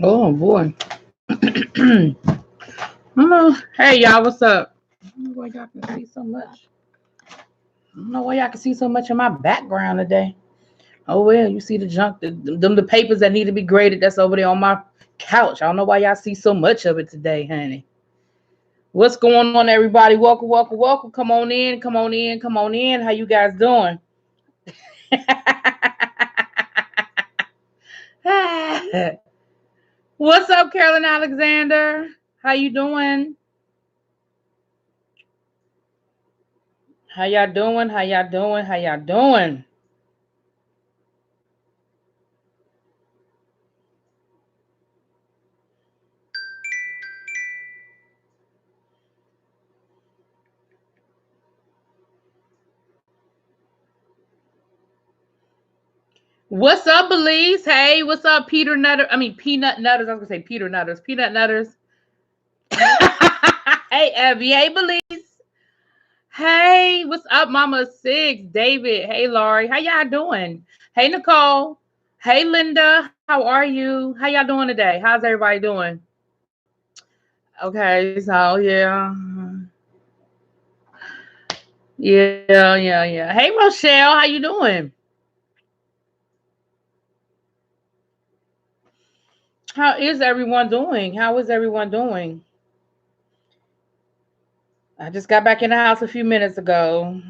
Oh boy. Hey y'all, what's up? I don't know why y'all can see so much. I don't know why y'all can see so much in my background today. Oh well, you see the junk, the papers that need to be graded. That's over there on my couch. I don't know why y'all see so much of it today, honey. What's going on, everybody? Welcome, welcome, welcome. Come on in, come on in, come on in. How you guys doing? What's up, Carolyn Alexander? How you doing? How y'all doing? How y'all doing? How y'all doing? What's up, Belize? Hey, what's up, Peter Nutter? I mean, Peanut Nutters. I was gonna say Peter Nutters. Peanut Nutters. Hey, Abby. Hey, Belize. Hey, what's up, Mama Six? David. Hey, Laurie. How y'all doing? Hey, Nicole. Hey, Linda. How are you? How y'all doing today? How's everybody doing? Okay, so yeah. Yeah. Hey, Rochelle. How you doing? How is everyone doing? How is everyone doing? I just got back in the house a few minutes ago.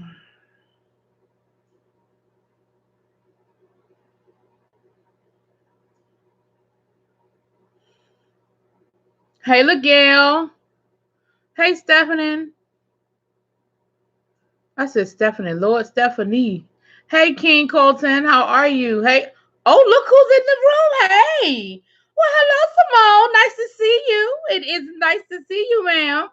Hey, Gail. Hey, Stephanie. I said Stephanie. Lord Stephanie. Hey, King Colton. How are you? Hey. Oh, look who's in the room. Hey. Well, hello, Simone. Nice to see you. It is nice to see you, ma'am.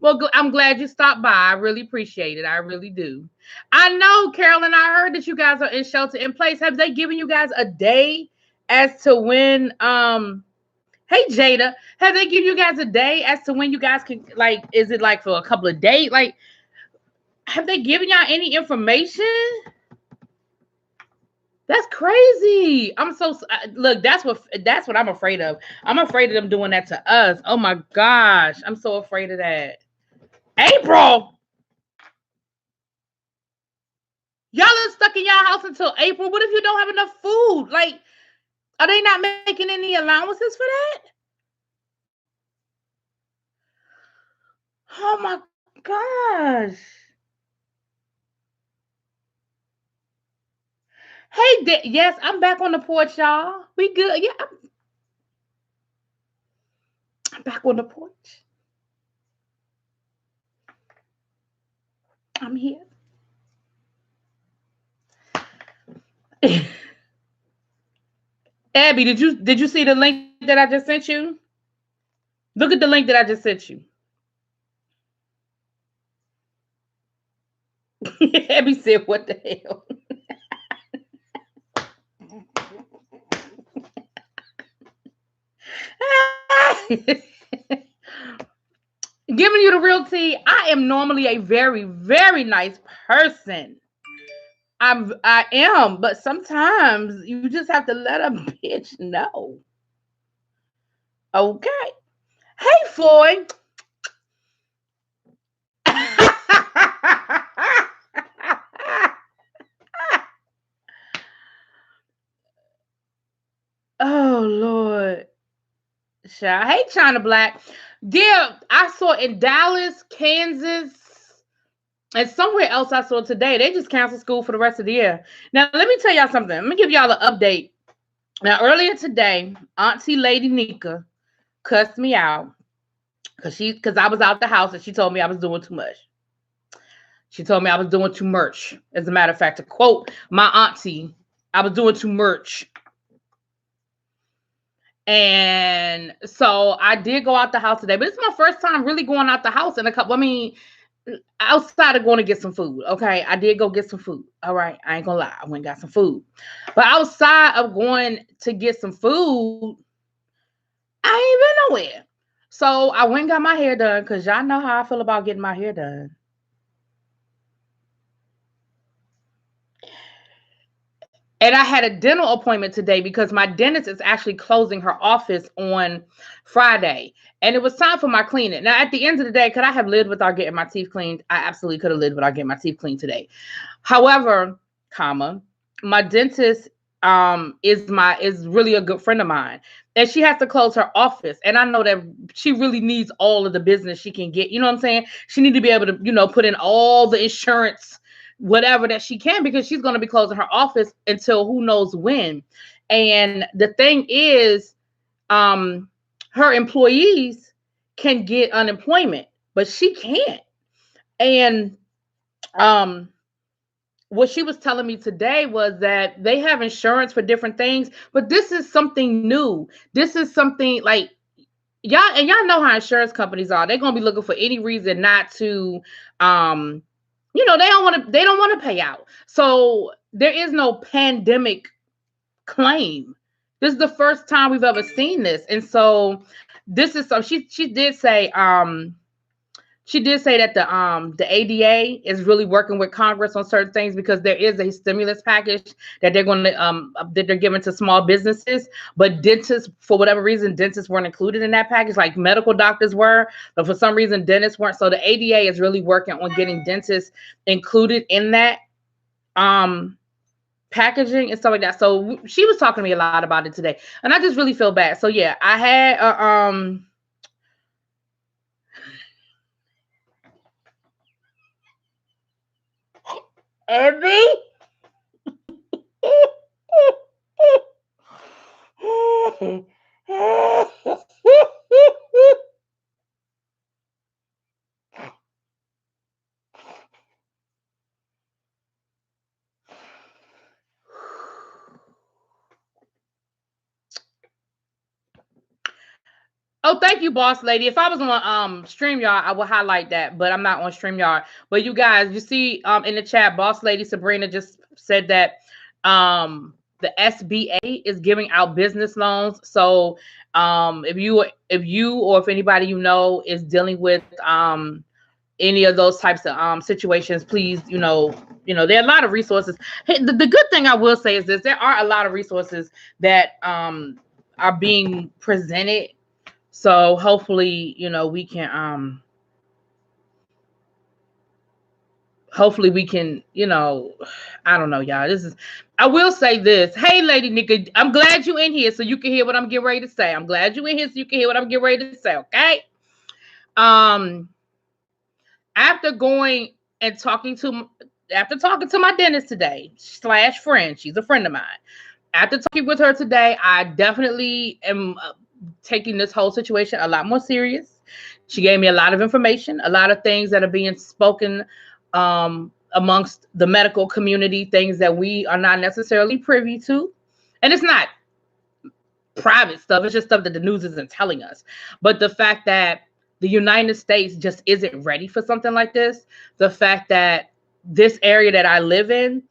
Well, I'm glad you stopped by. I really appreciate it. I really do. I know, Carolyn. I heard that you guys are in shelter in place. Have they given you guys a day as to when? Hey, Jada. Have they given you guys a day as to when you guys can like? Is it like for a couple of days? Like, have they given y'all any information? That's crazy. I'm so look. That's what I'm afraid of. I'm afraid of them doing that to us. Oh my gosh, I'm so afraid of that. April, y'all are stuck in y'all house until April. What if you don't have enough food? Like, are they not making any allowances for that? Oh my gosh. Hey, yes, I'm back on the porch, y'all. We good? Yeah, I'm back on the porch. I'm here. Abby, did you see the link that I just sent you? Look at the link that I just sent you. Abby said, "What the hell?" Giving you the real tea. I am normally a very, very nice person. I am, but sometimes you just have to let a bitch know. Okay. Hey, Floyd. Oh Lord. Hey, China Black. Dear, I saw in Dallas, Kansas, and somewhere else I saw today. They just canceled school for the rest of the year. Now, let me tell y'all something. Let me give y'all an update. Now, earlier today, Auntie Lady Nika cussed me out because I was out the house and she told me I was doing too much. She told me I was doing too much. As a matter of fact, to quote my auntie, I was doing too much. And so I did go out the house today, but it's my first time really going out the house in a couple. I mean, outside of going to get some food. Okay, I did go get some food. All right, I ain't gonna lie, I went and got some food. But outside of going to get some food, I ain't been nowhere. So I went and got my hair done because y'all know how I feel about getting my hair done. And I had a dental appointment today because my dentist is actually closing her office on Friday. And it was time for my cleaning. Now, at the end of the day, could I have lived without getting my teeth cleaned? I absolutely could have lived without getting my teeth cleaned today. However, comma, my dentist is really a good friend of mine. And she has to close her office. And I know that she really needs all of the business she can get. You know what I'm saying? She need to be able to, put in all the insurance, whatever that she can, because she's going to be closing her office until who knows when. And the thing is, um, her employees can get unemployment, but she can't. And um what she was telling me today was that they have insurance for different things, but this is something new. This is something like y'all know how insurance companies are. They're gonna be looking for any reason not to, um, they don't want to pay out. So there is no pandemic claim. This is the first time we've ever seen this, and so this is so she did say that the ADA is really working with Congress on certain things because there is a stimulus package that they're going to that they're giving to small businesses, but dentists, for whatever reason, dentists weren't included in that package. Like medical doctors were, but for some reason dentists weren't. So the ADA is really working on getting dentists included in that packaging and stuff like that. So she was talking to me a lot about it today, and I just really feel bad. So yeah, I had Abby. Oh, thank you, boss lady. If I was on StreamYard, I would highlight that, but I'm not on StreamYard. But you guys, you see in the chat, boss lady Sabrina just said that the SBA is giving out business loans. So if you or if anybody you know is dealing with any of those types of situations, please, there are a lot of resources. Hey, the good thing I will say is this: there are a lot of resources that are being presented. So hopefully, we can, I don't know, y'all. I will say this. Hey, Lady Nika, I'm glad you in here so you can hear what I'm getting ready to say. I'm glad you in here so you can hear what I'm getting ready to say, okay? Um, after going and after talking to my dentist today, / friend, she's a friend of mine. After talking with her today, I definitely am taking this whole situation a lot more serious. She gave me a lot of information, a lot of things that are being spoken amongst the medical community, things that we are not necessarily privy to. And it's not private stuff, it's just stuff that the news isn't telling us. But the fact that the United States just isn't ready for something like this, the fact that this area that I live in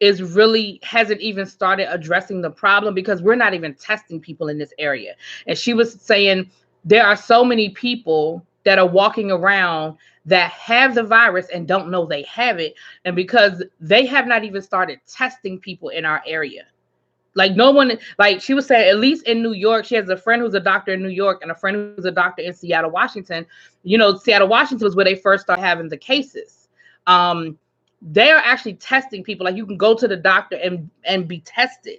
hasn't even started addressing the problem because we're not even testing people in this area. And she was saying there are so many people that are walking around that have the virus and don't know they have it, and because they have not even started testing people in our area. Like no one, like she was saying, at least in New York, she has a friend who's a doctor in New York and a friend who's a doctor in Seattle, Washington. Seattle, Washington was where they first started having the cases. They are actually testing people. Like you can go to the doctor and be tested.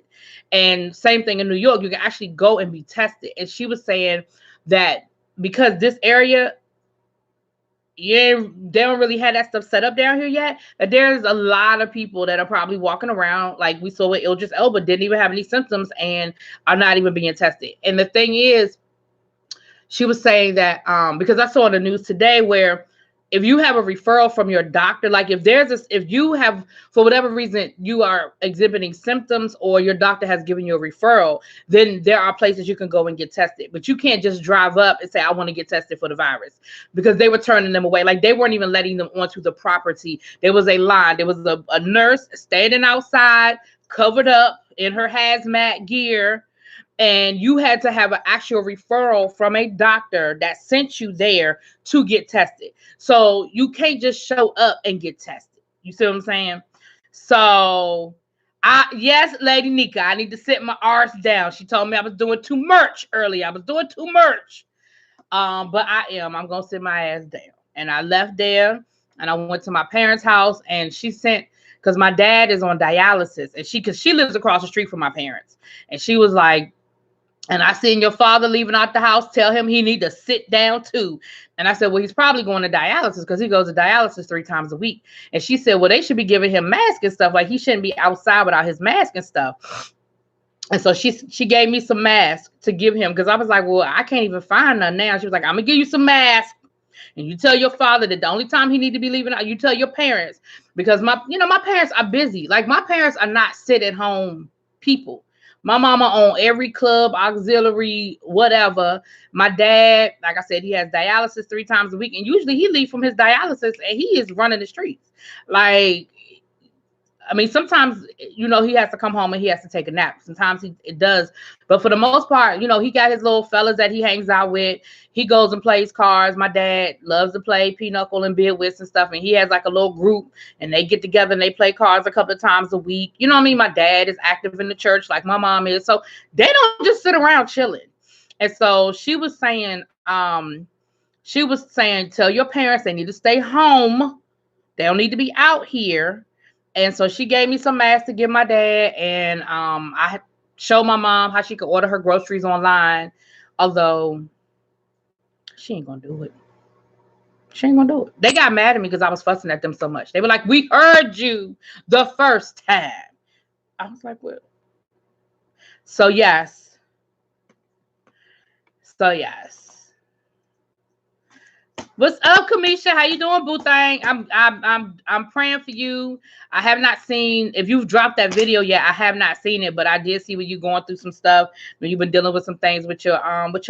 And same thing in New York, you can actually go and be tested. And she was saying that because this area, yeah, they don't really have that stuff set up down here yet, but there's a lot of people that are probably walking around like we saw with Idris Elba, didn't even have any symptoms and are not even being tested. And the thing is, she was saying that because I saw in the news today where if you have a referral from your doctor, like if you have, for whatever reason, you are exhibiting symptoms or your doctor has given you a referral, then there are places you can go and get tested. But you can't just drive up and say, I want to get tested for the virus, because they were turning them away. Like they weren't even letting them onto the property. There was a line. There was a nurse standing outside, covered up in her hazmat gear, and you had to have an actual referral from a doctor that sent you there to get tested. So you can't just show up and get tested. You see what I'm saying? So Yes, Lady Nika, I need to sit my arse down. She told me I was doing too much earlier. I was doing too much. But I'm gonna sit my ass down. And I left there and I went to my parents' house, and she sent, because my dad is on dialysis, and because she lives across the street from my parents. And she was like, and I seen your father leaving out the house. Tell him he need to sit down too. And I said, well, he's probably going to dialysis because he goes to dialysis 3 times a week. And she said, well, they should be giving him masks and stuff. Like, he shouldn't be outside without his mask and stuff. And so she gave me some masks to give him, because I was like, well, I can't even find none now. She was like, I'm gonna give you some masks, and you tell your father that the only time he need to be leaving out, you tell your parents, because my parents are busy. Like, my parents are not sit at home people. My mama on every club, auxiliary, whatever. My dad, like I said, he has dialysis 3 times a week, and usually he leaves from his dialysis and he is running the streets. Like, I mean, sometimes, he has to come home and he has to take a nap. Sometimes it does. But for the most part, he got his little fellas that he hangs out with. He goes and plays cards. My dad loves to play pinochle and bid whist and stuff. And he has like a little group, and they get together and they play cards a couple of times a week. You know what I mean? My dad is active in the church like my mom is. So they don't just sit around chilling. And so she was saying, tell your parents they need to stay home. They don't need to be out here. And so she gave me some masks to give my dad, and I showed my mom how she could order her groceries online, although she ain't gonna do it. She ain't gonna do it. They got mad at me because I was fussing at them so much. They were like, we heard you the first time. I was like, what? So yes. What's up, Kamisha? How you doing, boo thing? I'm praying for you. I have not seen, if you've dropped that video yet. I have not seen it, but I did see when you going through some stuff. When you've been dealing with some things with your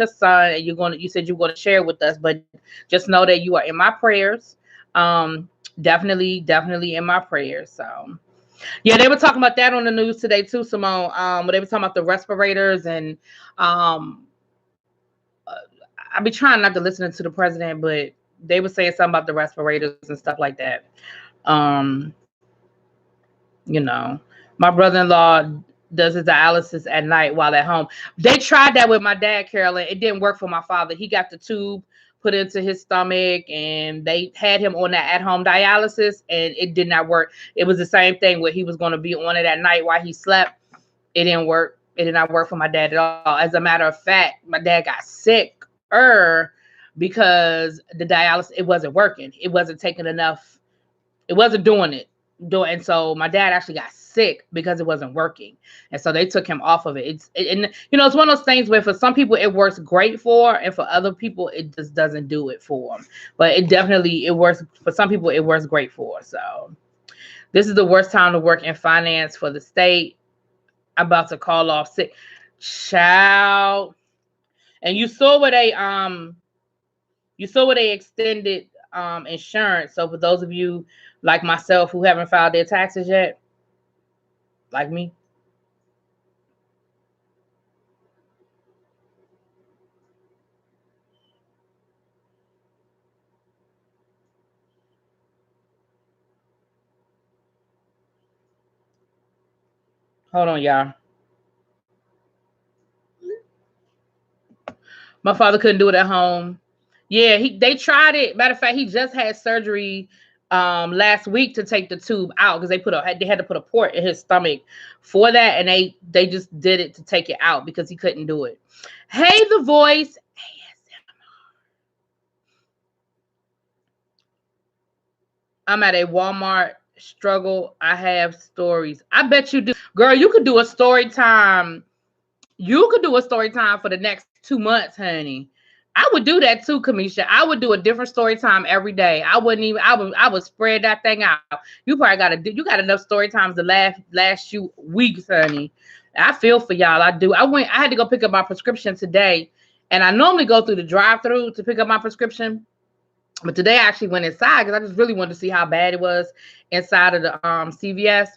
son, and you said you're going to share it with us. But just know that you are in my prayers. Definitely in my prayers. So yeah, they were talking about that on the news today too, Simone. When they were talking about the respirators, and I be trying not to listen to the president, but they were saying something about the respirators and stuff like that. My brother-in-law does his dialysis at night while at home. They tried that with my dad, Carolyn. It didn't work for my father. He got the tube put into his stomach, and they had him on that at-home dialysis, and it did not work. It was the same thing where he was going to be on it at night while he slept. It didn't work. It did not work for my dad at all. As a matter of fact, my dad got sick because the dialysis, it wasn't working. It wasn't taking enough. It wasn't doing it. And so my dad actually got sick because it wasn't working. And so they took him off of it. It's one of those things where for some people it works great for, and for other people it just doesn't do it for them. But it works for some people. It works great for. So this is the worst time to work in finance for the state. I'm about to call off sick. Child. And you saw where they extended insurance. So for those of you like myself who haven't filed their taxes yet, like me. Hold on, y'all. My father couldn't do it at home. Yeah, they tried it. Matter of fact, he just had surgery last week to take the tube out, because they had to put a port in his stomach for that, and they just did it to take it out because he couldn't do it. Hey, The Voice. I'm at a Walmart struggle. I have stories. I bet you do. Girl, you could do a story time. You could do a story time for the next 2 months, honey. I would do that too, Kamisha. I would do a different story time every day. I would spread that thing out. You probably you got enough story times to last you weeks, honey. I feel for y'all. I do. I had to go pick up my prescription today, and I normally go through the drive-through to pick up my prescription. But today I actually went inside because I just really wanted to see how bad it was inside of the CVS.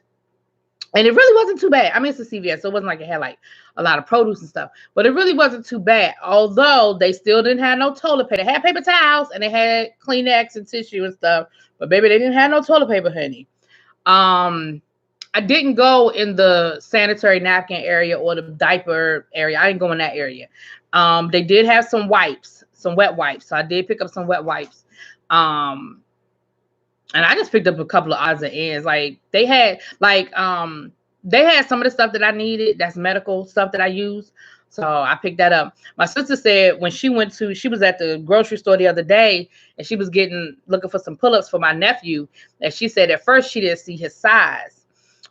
And it really wasn't too bad. I mean, it's a CVS, so it wasn't like it had like a lot of produce and stuff. But it really wasn't too bad. Although they still didn't have no toilet paper. They had paper towels and they had Kleenex and tissue and stuff. But baby, they didn't have no toilet paper, honey. I didn't go in the sanitary napkin area or the diaper area. I didn't go in that area. They did have some wipes, some wet wipes. So I did pick up some wet wipes. Um, and I just picked up a couple of odds and ends. Like they had some of the stuff that I needed. That's medical stuff that I use. So I picked that up. My sister said when she was at the grocery store the other day and she was looking for some pull-ups for my nephew. And she said at first she didn't see his size.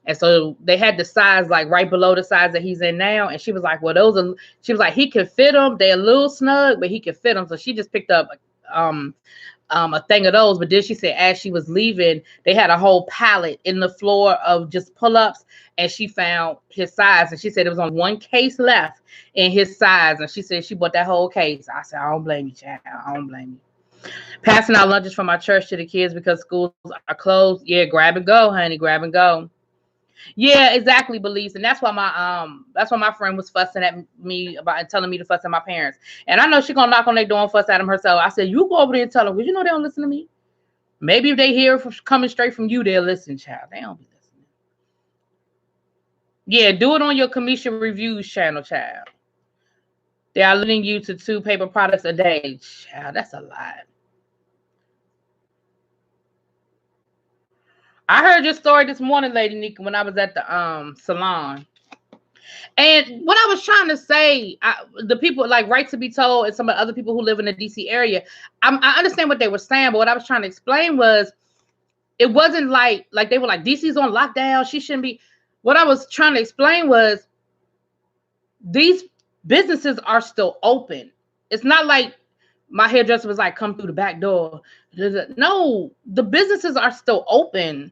And so they had the size like right below the size that he's in now. And she was like, well, she was like, he can fit them. They're a little snug, but he can fit them. So she just picked up a thing of those. But then she said as she was leaving, they had a whole pallet in the floor of just pull-ups, and she found his size. And she said there was only one case left in his size. And she said she bought that whole case. I said, I don't blame you, child. I don't blame you. Passing out lunches from my church to the kids because schools are closed. Yeah, grab and go, honey. Grab and go. Yeah, exactly, Belize. And that's why my friend was fussing at me about and telling me to fuss at my parents. And I know she's gonna knock on their door and fuss at them herself. I said, you go over there and tell them, because you know they don't listen to me. Maybe if they hear coming straight from you, they'll listen, child. They don't be listening. Yeah, do it on your commission reviews channel, child. They are limiting you to 2 paper products a day. Child, that's a lot. I heard your story this morning, Lady Nika, when I was at the salon. And what I was trying to say, the people like Right to Be Told and some of the other people who live in the DC area, I understand what they were saying, but what I was trying to explain was it wasn't like they were like DC's on lockdown. She shouldn't be. What I was trying to explain was these businesses are still open. It's not like my hairdresser was like, come through the back door. No, the businesses are still open.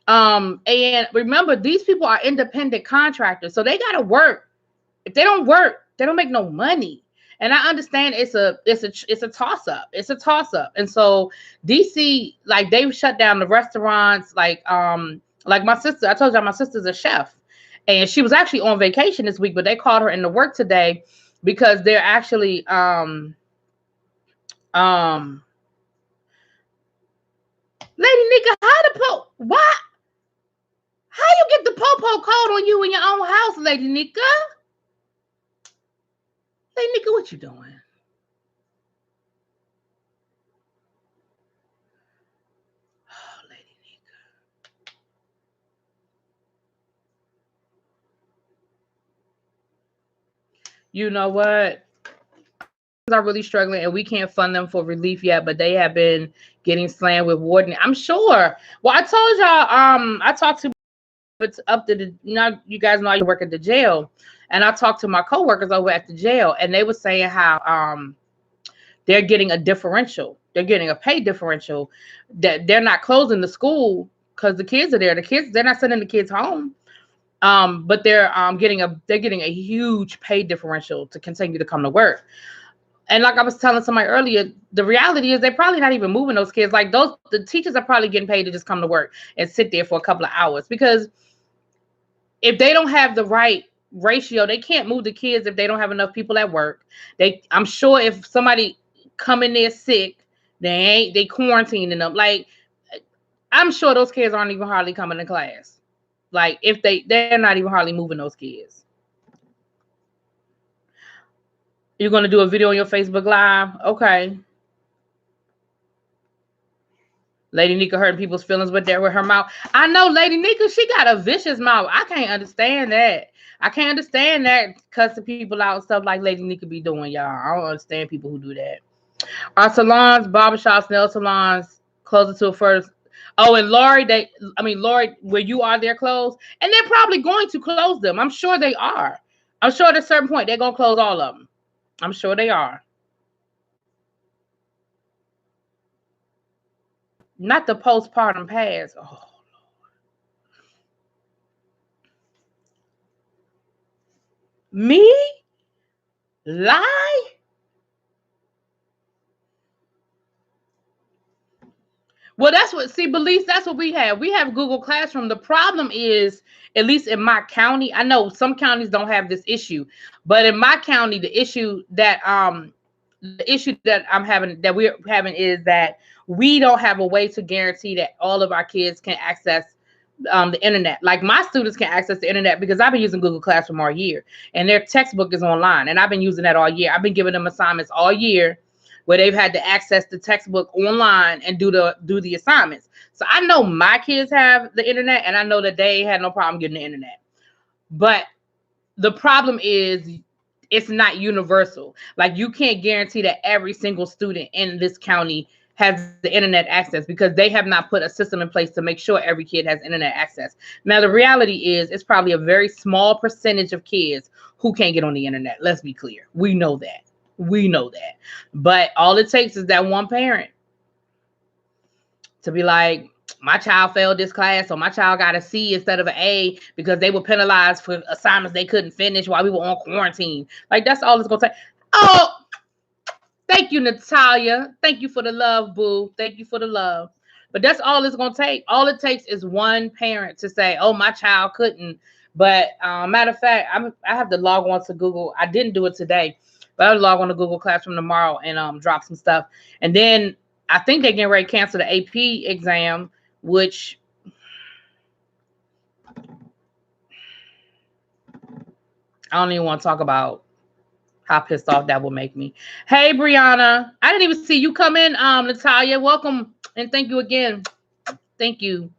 And remember, these people are independent contractors, so they gotta work. If they don't work, they don't make no money. And I understand it's a toss up. It's a toss up. And so DC, like they've shut down the restaurants. Like my sister, I told you my sister's a chef, and she was actually on vacation this week, but they called her into work today because they're actually Lady Nika, why? How you get the po-po called on you in your own house, Lady Nika? Lady Nika, what you doing? Oh, Lady Nika. You know what? Are really struggling and we can't fund them for relief yet, but they have been getting slammed with warden. I'm sure. Well, I told y'all, I talked to it's up to the you guys know I work at the jail, and I talked to my coworkers over at the jail, and they were saying how they're getting a differential. They're getting a pay differential, that they're not closing the school because the kids are there. They're not sending the kids home. But they're getting a huge pay differential to continue to come to work. And like I was telling somebody earlier, the reality is they're probably not even moving those kids. Like the teachers are probably getting paid to just come to work and sit there for a couple of hours, because if they don't have the right ratio, they can't move the kids if they don't have enough people at work. I'm sure if somebody come in there sick, they quarantining them. Like I'm sure those kids aren't even hardly coming to class. Like if they're not even hardly moving those kids. You're going to do a video on your Facebook Live? Okay. Lady Nika hurting people's feelings with her mouth. I know Lady Nika, she got a vicious mouth. I can't understand that. I can't understand that cussing people out and stuff like Lady Nika be doing, y'all. I don't understand people who do that. Our salons, barbershops, nail salons, closer to a first. Oh, and Lori, where you are, they're closed. And they're probably going to close them. I'm sure they are. I'm sure at a certain point, they're going to close all of them. I'm sure they are. Not the postpartum pads. Oh, Lord. Me? Lie? Well, that's what we have. We have Google Classroom. The problem is, at least in my county, I know some counties don't have this issue, but in my county, the issue that we're having is that we don't have a way to guarantee that all of our kids can access the internet. Like my students can access the internet because I've been using Google Classroom all year, and their textbook is online, and I've been using that all year. I've been giving them assignments all year where they've had to access the textbook online and do the assignments. So I know my kids have the internet, and I know that they had no problem getting the internet. But the problem is it's not universal. Like you can't guarantee that every single student in this county has the internet access because they have not put a system in place to make sure every kid has internet access. Now the reality is it's probably a very small percentage of kids who can't get on the internet. Let's be clear. We know that. We know that. But all it takes is that one parent to be like, my child failed this class, or my child got a C instead of an A because they were penalized for assignments they couldn't finish while we were on quarantine. Like, that's all it's going to take. Oh, thank you, Natalia. Thank you for the love, boo. Thank you for the love. But that's all it's going to take. All it takes is one parent to say, oh, my child couldn't. But matter of fact, I have to log on to Google. I didn't do it today, but I'll log on to Google Classroom tomorrow and drop some stuff. And then I think they're getting ready to cancel the AP exam, which I don't even want to talk about how pissed off that will make me. Hey, Brianna. I didn't even see you come in, Natalia. Welcome, and thank you again. Thank you.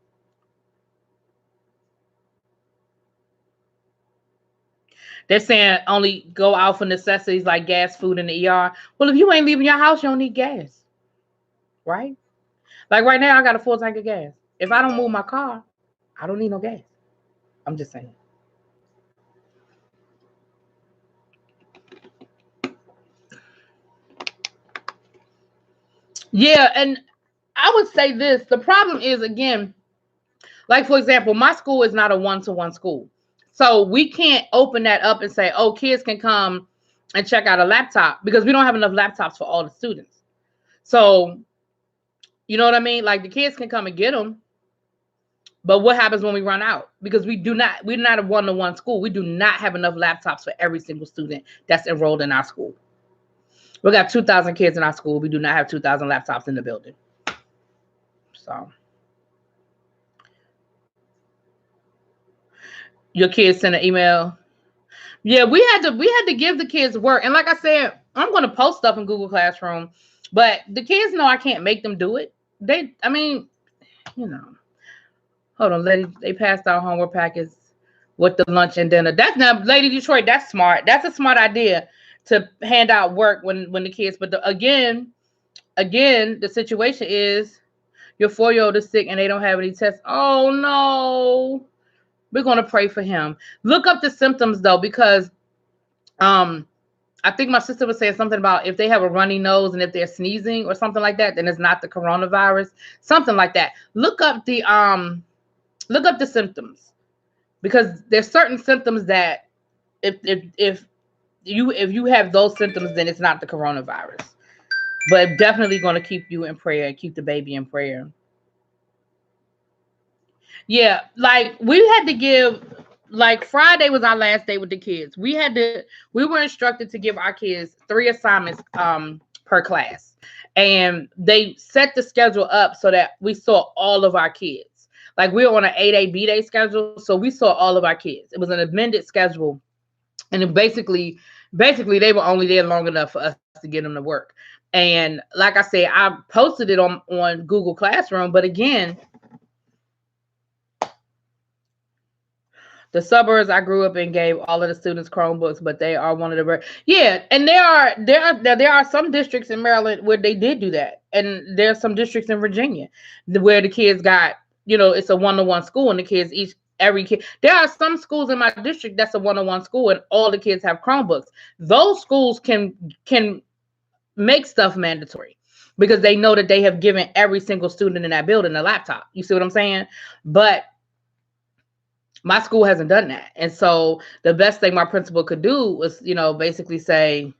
They're saying only go out for necessities like gas, food, and the ER. Well, if you ain't leaving your house, you don't need gas, right? Like right now, I got a full tank of gas. If I don't move my car, I don't need no gas. I'm just saying. Yeah, and I would say this. The problem is, again, like, for example, my school is not a one-to-one school. So we can't open that up and say, oh, kids can come and check out a laptop because we don't have enough laptops for all the students. So, you know what I mean? Like the kids can come and get them. But what happens when we run out? Because we're not a one-to-one school. We do not have enough laptops for every single student that's enrolled in our school. We got 2,000 kids in our school. We do not have 2,000 laptops in the building. So your kids send an email. Yeah, we had to give the kids work. And like I said, I'm going to post stuff in Google Classroom, but the kids know I can't make them do it. I mean, you know. Hold on, lady. They passed out homework packets with the lunch and dinner. That's not, Lady Detroit. That's smart. That's a smart idea to hand out work when the kids. But again, the situation is your 4-year-old is sick and they don't have any tests. Oh no. We're going to pray for him. Look up the symptoms though, because I think my sister was saying something about if they have a runny nose and if they're sneezing or something like that, then it's not the coronavirus. Something like that. Look up the symptoms, because there's certain symptoms that if you have those symptoms, then it's not the coronavirus. But definitely going to keep you in prayer and keep the baby in prayer. Yeah, like we had to give, like Friday was our last day with the kids. We were instructed to give our kids 3 assignments per class. And they set the schedule up so that we saw all of our kids. Like we were on an 8A B-Day schedule, so we saw all of our kids. It was an amended schedule. And it basically they were only there long enough for us to get them to work. And like I said, I posted it on Google Classroom, but again, the suburbs I grew up in gave all of the students Chromebooks, but they are one of the and there are some districts in Maryland where they did do that, and there's some districts in Virginia where the kids got, it's a one-to-one school, and the kids every kid. There are some schools in my district that's a one-to-one school, and all the kids have Chromebooks. Those schools can make stuff mandatory because they know that they have given every single student in that building a laptop. You see what I'm saying? But my school hasn't done that. And so the best thing my principal could do was, basically say,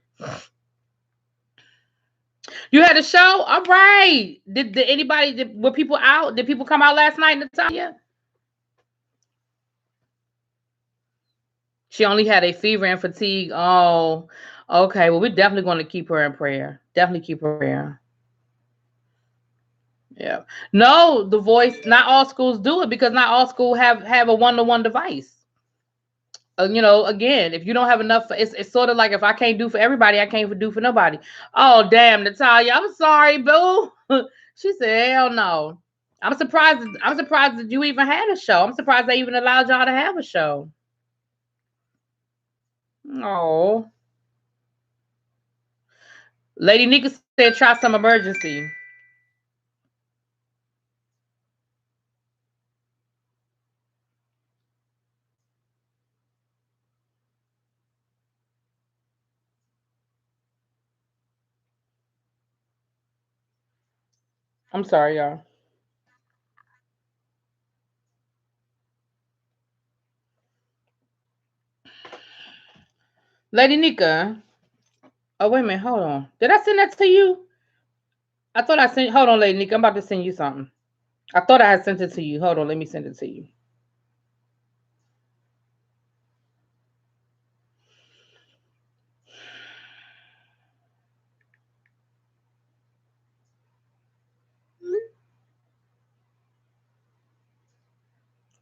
you had a show? All right. Were people out? Did people come out last night, Natalia? She only had a fever and fatigue. Oh, okay. Well, we're definitely going to keep her in prayer. Definitely keep her in prayer. Yeah. No, the voice. Not all schools do it because not all schools have a one-to-one device. Again, if you don't have enough, it's sort of like if I can't do for everybody, I can't do for nobody. Oh damn, Natalia, I'm sorry, boo. She said, hell no. I'm surprised. I'm surprised that you even had a show. I'm surprised they even allowed y'all to have a show. Oh, Lady Nika said, try some emergency. I'm sorry, y'all. Lady Nika. Oh wait a minute, hold on. Did I send that to you? I thought I sent. Hold on, Lady Nika. I'm about to send you something. I thought I had sent it to you. Hold on, let me send it to you.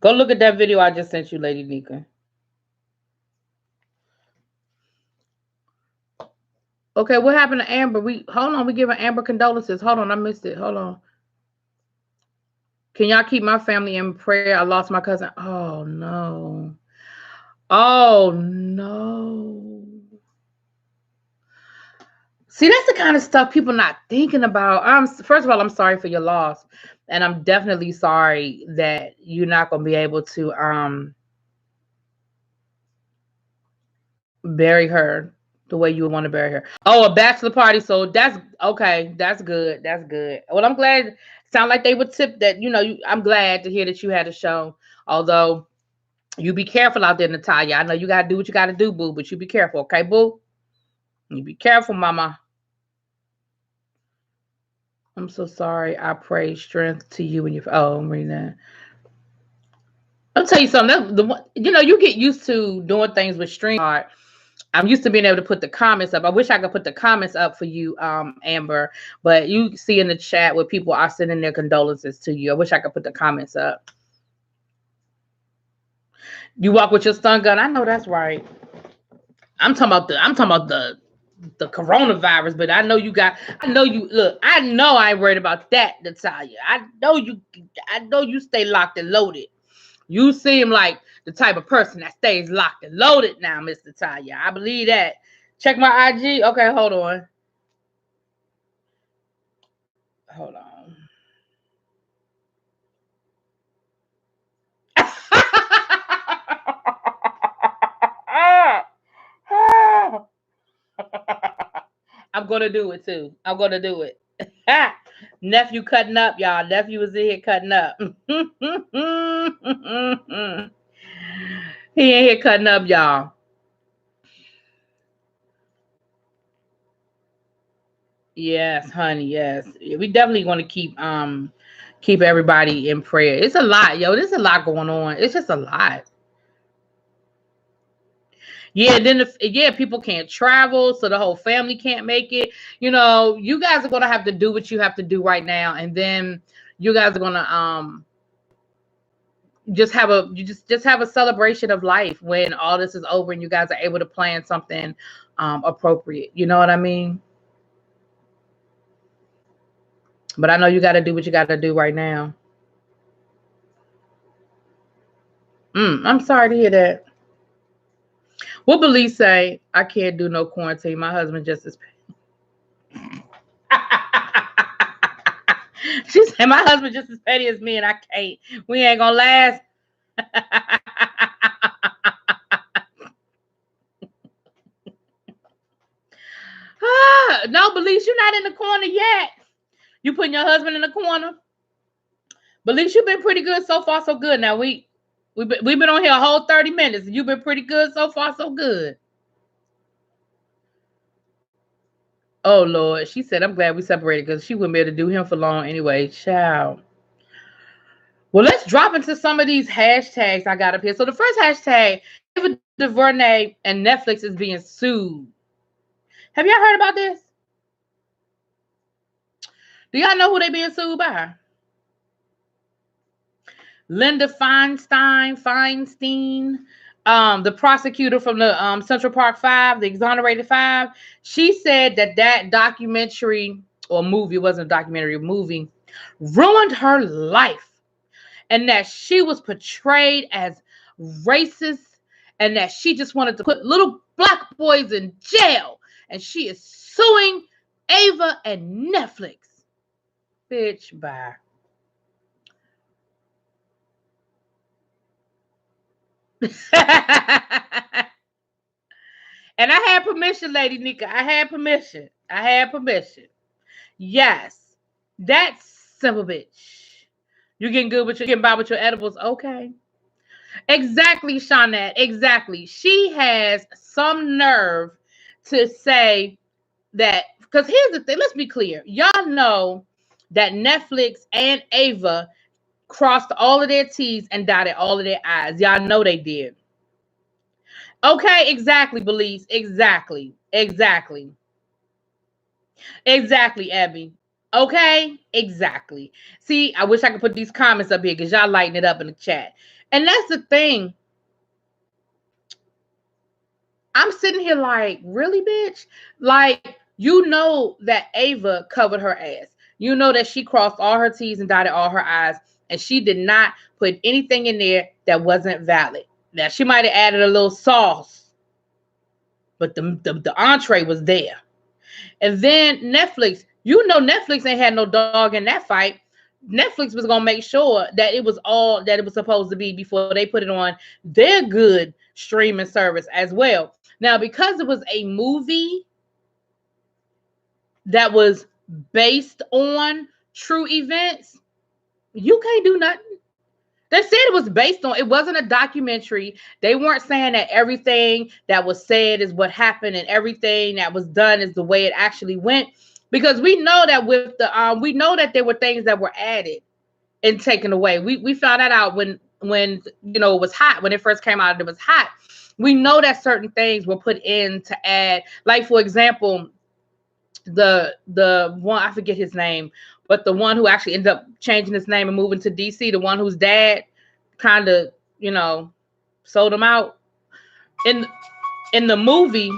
Go look at that video I just sent you, Lady Nika. Okay, what happened to Amber? We hold on. We giving Amber condolences. Hold on, I missed it. Hold on. Can y'all keep my family in prayer? I lost my cousin. Oh no. Oh no. See, that's the kind of stuff people not thinking about. First of all, I'm sorry for your loss, and I'm definitely sorry that you're not gonna be able to bury her the way you would want to bury her. Oh, a bachelor party. So that's okay. That's good. That's good. Well, I'm glad. Sound like they would tip that. I'm glad to hear that you had a show. Although you be careful out there, Natalia. I know you gotta do what you gotta do, boo. But you be careful, okay, boo? You be careful, mama. I'm so sorry. I pray strength to you and your. Oh, I'm reading that. I'll tell you something. You get used to doing things with string. I'm used to being able to put the comments up. I wish I could put the comments up for you, Amber. But you see in the chat where people are sending their condolences to you. I wish I could put the comments up. You walk with your stun gun. I know that's right. I'm talking about the coronavirus, but I know you got. I know you look. I know I ain't worried about that, Natalia. I know you. I know you stay locked and loaded. You seem like the type of person that stays locked and loaded now, Mr. Tanya. I believe that. Check my IG. Okay, hold on. Hold on. I'm gonna do it too. I'm gonna do it. Nephew cutting up, y'all. Nephew was in here cutting up. He in here cutting up, y'all. Yes, honey. Yes, we definitely want to keep everybody in prayer. It's a lot, yo. There's a lot going on. It's just a lot. Yeah, then people can't travel, so the whole family can't make it. You guys are gonna have to do what you have to do right now, and then you guys are gonna just have a celebration of life when all this is over and you guys are able to plan something appropriate. You know what I mean? But I know you got to do what you got to do right now. I'm sorry to hear that. What Belize say? I can't do no quarantine. My husband just is. She said my husband just as petty as me, and I can't. We ain't gonna last. No, Belize, you're not in the corner yet. You putting your husband in the corner. Belize, you've been pretty good so far, so good. Now we've been on here a whole 30 minutes. You've been pretty good so far, so good. Oh Lord, she said, I'm glad we separated because she wouldn't be able to do him for long anyway. Child. Well, let's drop into some of these hashtags I got up here. So the first hashtag, Ava DuVernay and Netflix is being sued. Have y'all heard about this? Do y'all know who they being sued by? Linda Feinstein, the prosecutor from the Central Park Five, the Exonerated Five, she said that that documentary or movie, it wasn't a documentary, a movie, ruined her life, and that she was portrayed as racist, and that she just wanted to put little black boys in jail, and she is suing Ava and Netflix. Bitch, bye. And I had permission, Lady Nika. I had permission. I had permission. Yes. That simple bitch. You getting good with your getting by with your edibles? Okay. Exactly, Shawnette. Exactly. She has some nerve to say that, because here's the thing. Let's be clear. Y'all know that Netflix and Ava crossed all of their T's and dotted all of their I's. Y'all know they did. Okay, exactly, Belize. Exactly. Exactly. Exactly, Abby. Okay, exactly. See, I wish I could put these comments up here because y'all lighting it up in the chat. And that's the thing. I'm sitting here like, really, bitch? Like, you know that Ava covered her ass. You know that she crossed all her T's and dotted all her I's, and she did not put anything in there that wasn't valid. Now, she might have added a little sauce, but the entree was there. And then Netflix, you know, Netflix ain't had no dog in that fight. Netflix was gonna make sure that it was all that it was supposed to be before they put it on their good streaming service as well. Now, because it was a movie that was based on true events, you can't do nothing. They said it was based on, it wasn't a documentary. They weren't saying that everything that was said is what happened and everything that was done is the way it actually went. Because we know that with the we know that there were things that were added and taken away. We found that out when you know it was hot, when it first came out, it was hot. We know that certain things were put in to add, like for example, the one, I forget his name, but the one who actually ended up changing his name and moving to DC, the one whose dad kind of, you know, sold him out in the movie.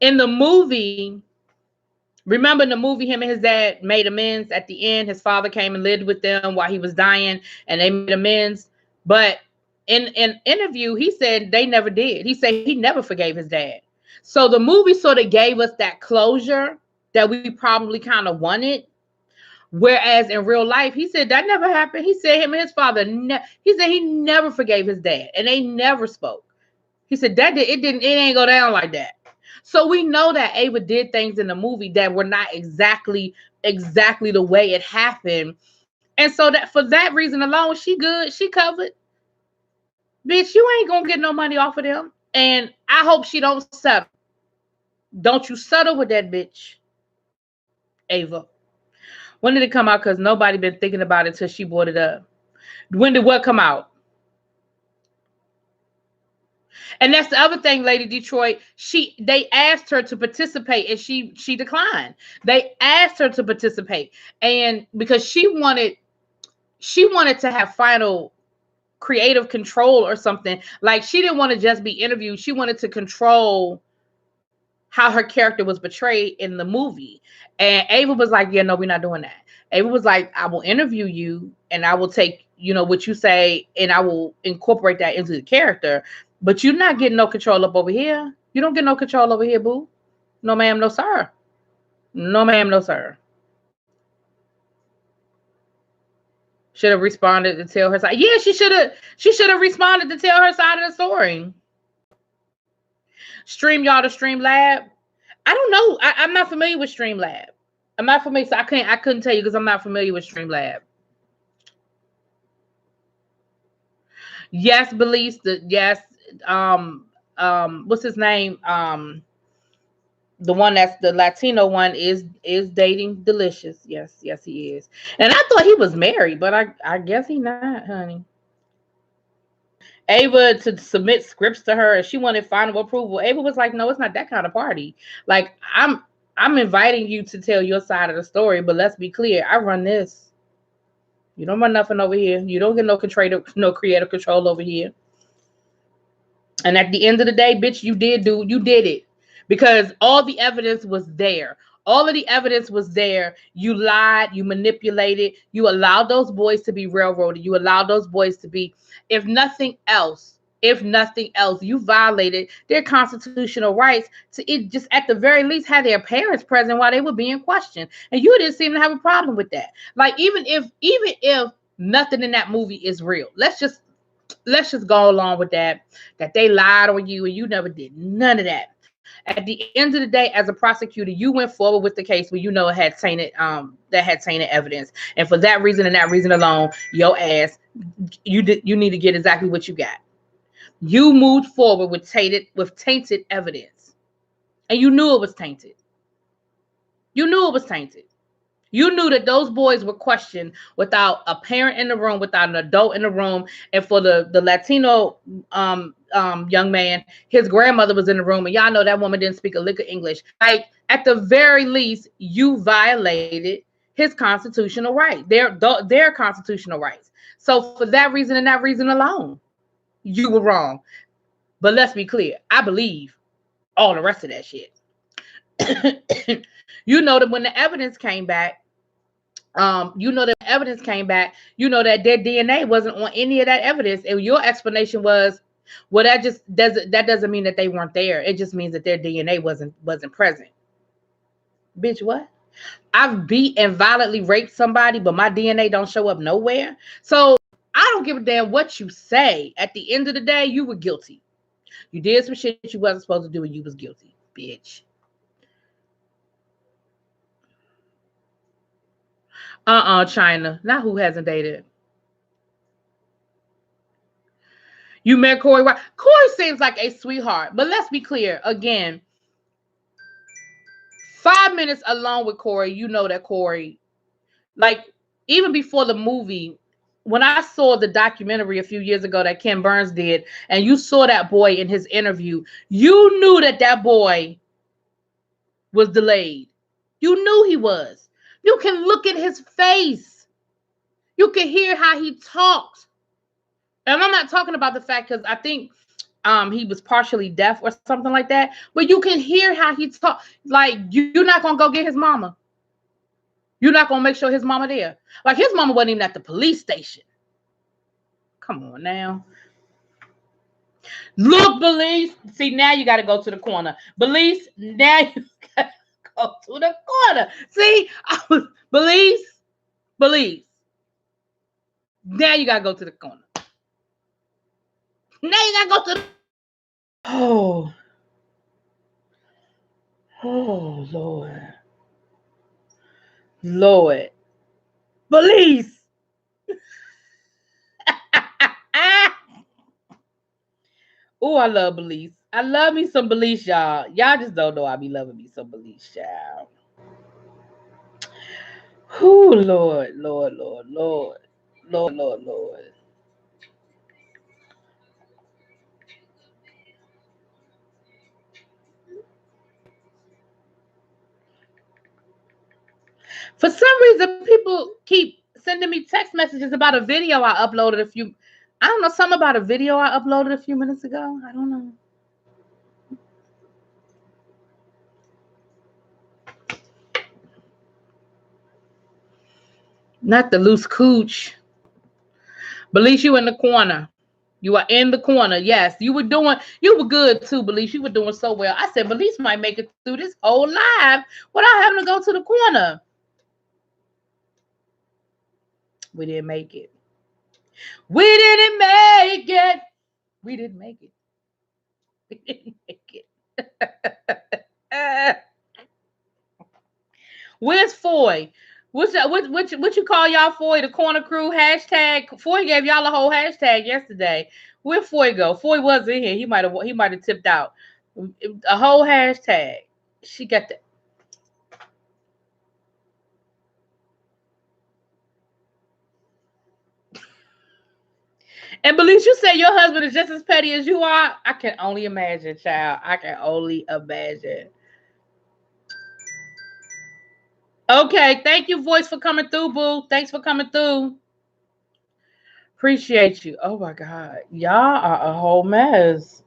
In the movie, remember in the movie, him and his dad made amends at the end. His father came and lived with them while he was dying, and they made amends. But in an interview, he said they never did. He said he never forgave his dad. So the movie sort of gave us that closure that we probably kind of wanted. Whereas in real life, he said that never happened. He said him and his father, he said he never forgave his dad, and they never spoke. He said that it ain't go down like that. So we know that Ava did things in the movie that were not exactly the way it happened. And so that for that reason alone, she good, she covered. Bitch, you ain't gonna get no money off of them. And I hope she don't settle. Don't you settle with that bitch, Ava. When did it come out? Because nobody been thinking about it until she brought it up. When did what come out? And that's the other thing, Lady Detroit. They asked her to participate and she declined. They asked her to participate, and because she wanted to have final creative control or something. Like she didn't want to just be interviewed. She wanted to control how her character was portrayed in the movie. And Ava was like, yeah, no, we're not doing that. Ava was like, I will interview you and I will take, you know, what you say and I will incorporate that into the character. But you're not getting no control up over here. You don't get no control over here, boo. No, ma'am, no, sir. No, ma'am, no, sir. Should have responded to tell her side. Yeah, she should have. She should have responded to tell her side of the story. Stream y'all to Stream Lab. I don't know. I'm not familiar with Streamlab. I'm not familiar, so I couldn't tell you because I'm not familiar with Streamlab. Yes, Belize. Yes. What's his name? The one that's the Latino one is dating Delicious. Yes, yes, he is. And I thought he was married, but I guess he not, honey. Ava to submit scripts to her and she wanted final approval. Ava was like, no, it's not that kind of party. Like I'm inviting you to tell your side of the story, but let's be clear. I run this. You don't run nothing over here. You don't get no creative control over here. And at the end of the day, bitch, you did it. Because all the evidence was there. All of the evidence was there. You lied, you manipulated, you allowed those boys to be railroaded. You allowed those boys to be, if nothing else, you violated their constitutional rights to it just at the very least have their parents present while they were being questioned. And you didn't seem to have a problem with that. Like even if nothing in that movie is real, let's just go along with that they lied on you and you never did none of that. At the end of the day, as a prosecutor, you went forward with the case where you know it had tainted evidence, and for that reason and that reason alone, your ass, you need to get exactly what you got. You moved forward with tainted evidence, and you knew it was tainted. You knew it was tainted. You knew that those boys were questioned without a parent in the room, without an adult in the room. And for the Latino young man, his grandmother was in the room. And y'all know that woman didn't speak a lick of English. Like, at the very least, you violated his constitutional right, their constitutional rights. So for that reason and that reason alone, you were wrong. But let's be clear, I believe all the rest of that shit. You know that when the evidence came back, you know that their DNA wasn't on any of that evidence, and your explanation was, well, that doesn't mean that they weren't there. It just means that their DNA wasn't present. Bitch, what? I've beat and violently raped somebody, but my DNA don't show up nowhere. So I don't give a damn what you say. At the end of the day, you were guilty. You did some shit you wasn't supposed to do, and you was guilty, bitch. China. Not who hasn't dated. You met Corey. Corey seems like a sweetheart, but let's be clear again. 5 minutes alone with Corey, you know that Corey, like, even before the movie, when I saw the documentary a few years ago that Ken Burns did, and you saw that boy in his interview, you knew that boy was delayed. You knew he was. You can look at his face. You can hear how he talks. And I'm not talking about the fact, because I think he was partially deaf or something like that. But you can hear how he talk. Like, you're not gonna go get his mama. You're not gonna make sure his mama there. Like, his mama wasn't even at the police station. Come on now. Look, Belize. See, now you got to go to the corner. Belize, now you got to go to the corner. See, Belize. Now you got to go to the corner. Now you got to go to the. Oh. Oh, Lord. Lord. Belize. Oh, I love Belize. I love me some Belize, y'all. Y'all just don't know I be loving me some Belize, y'all. Oh, Lord, Lord, Lord, Lord, Lord, Lord, Lord. For some reason, people keep sending me text messages about a video I uploaded I don't know, something about a video I uploaded a few minutes ago. I don't know. Not the loose cooch. Belize, you in the corner. You are in the corner. Yes, you were good too, Belize. You were doing so well. I said, Belize might make it through this whole live without having to go to the corner. We didn't make it. We didn't make it. We didn't make it. We didn't make it. Where's Foy? What you call y'all Foy? The corner crew hashtag. Foy gave y'all a whole hashtag yesterday. Where'd Foy go? Foy was in here. He might have tipped out. A whole hashtag. She got the. And Belize, you say your husband is just as petty as you are. I can only imagine, child. I can only imagine. Okay, thank you, voice, for coming through, boo. Thanks for coming through. Appreciate you. Oh my God. Y'all are a whole mess.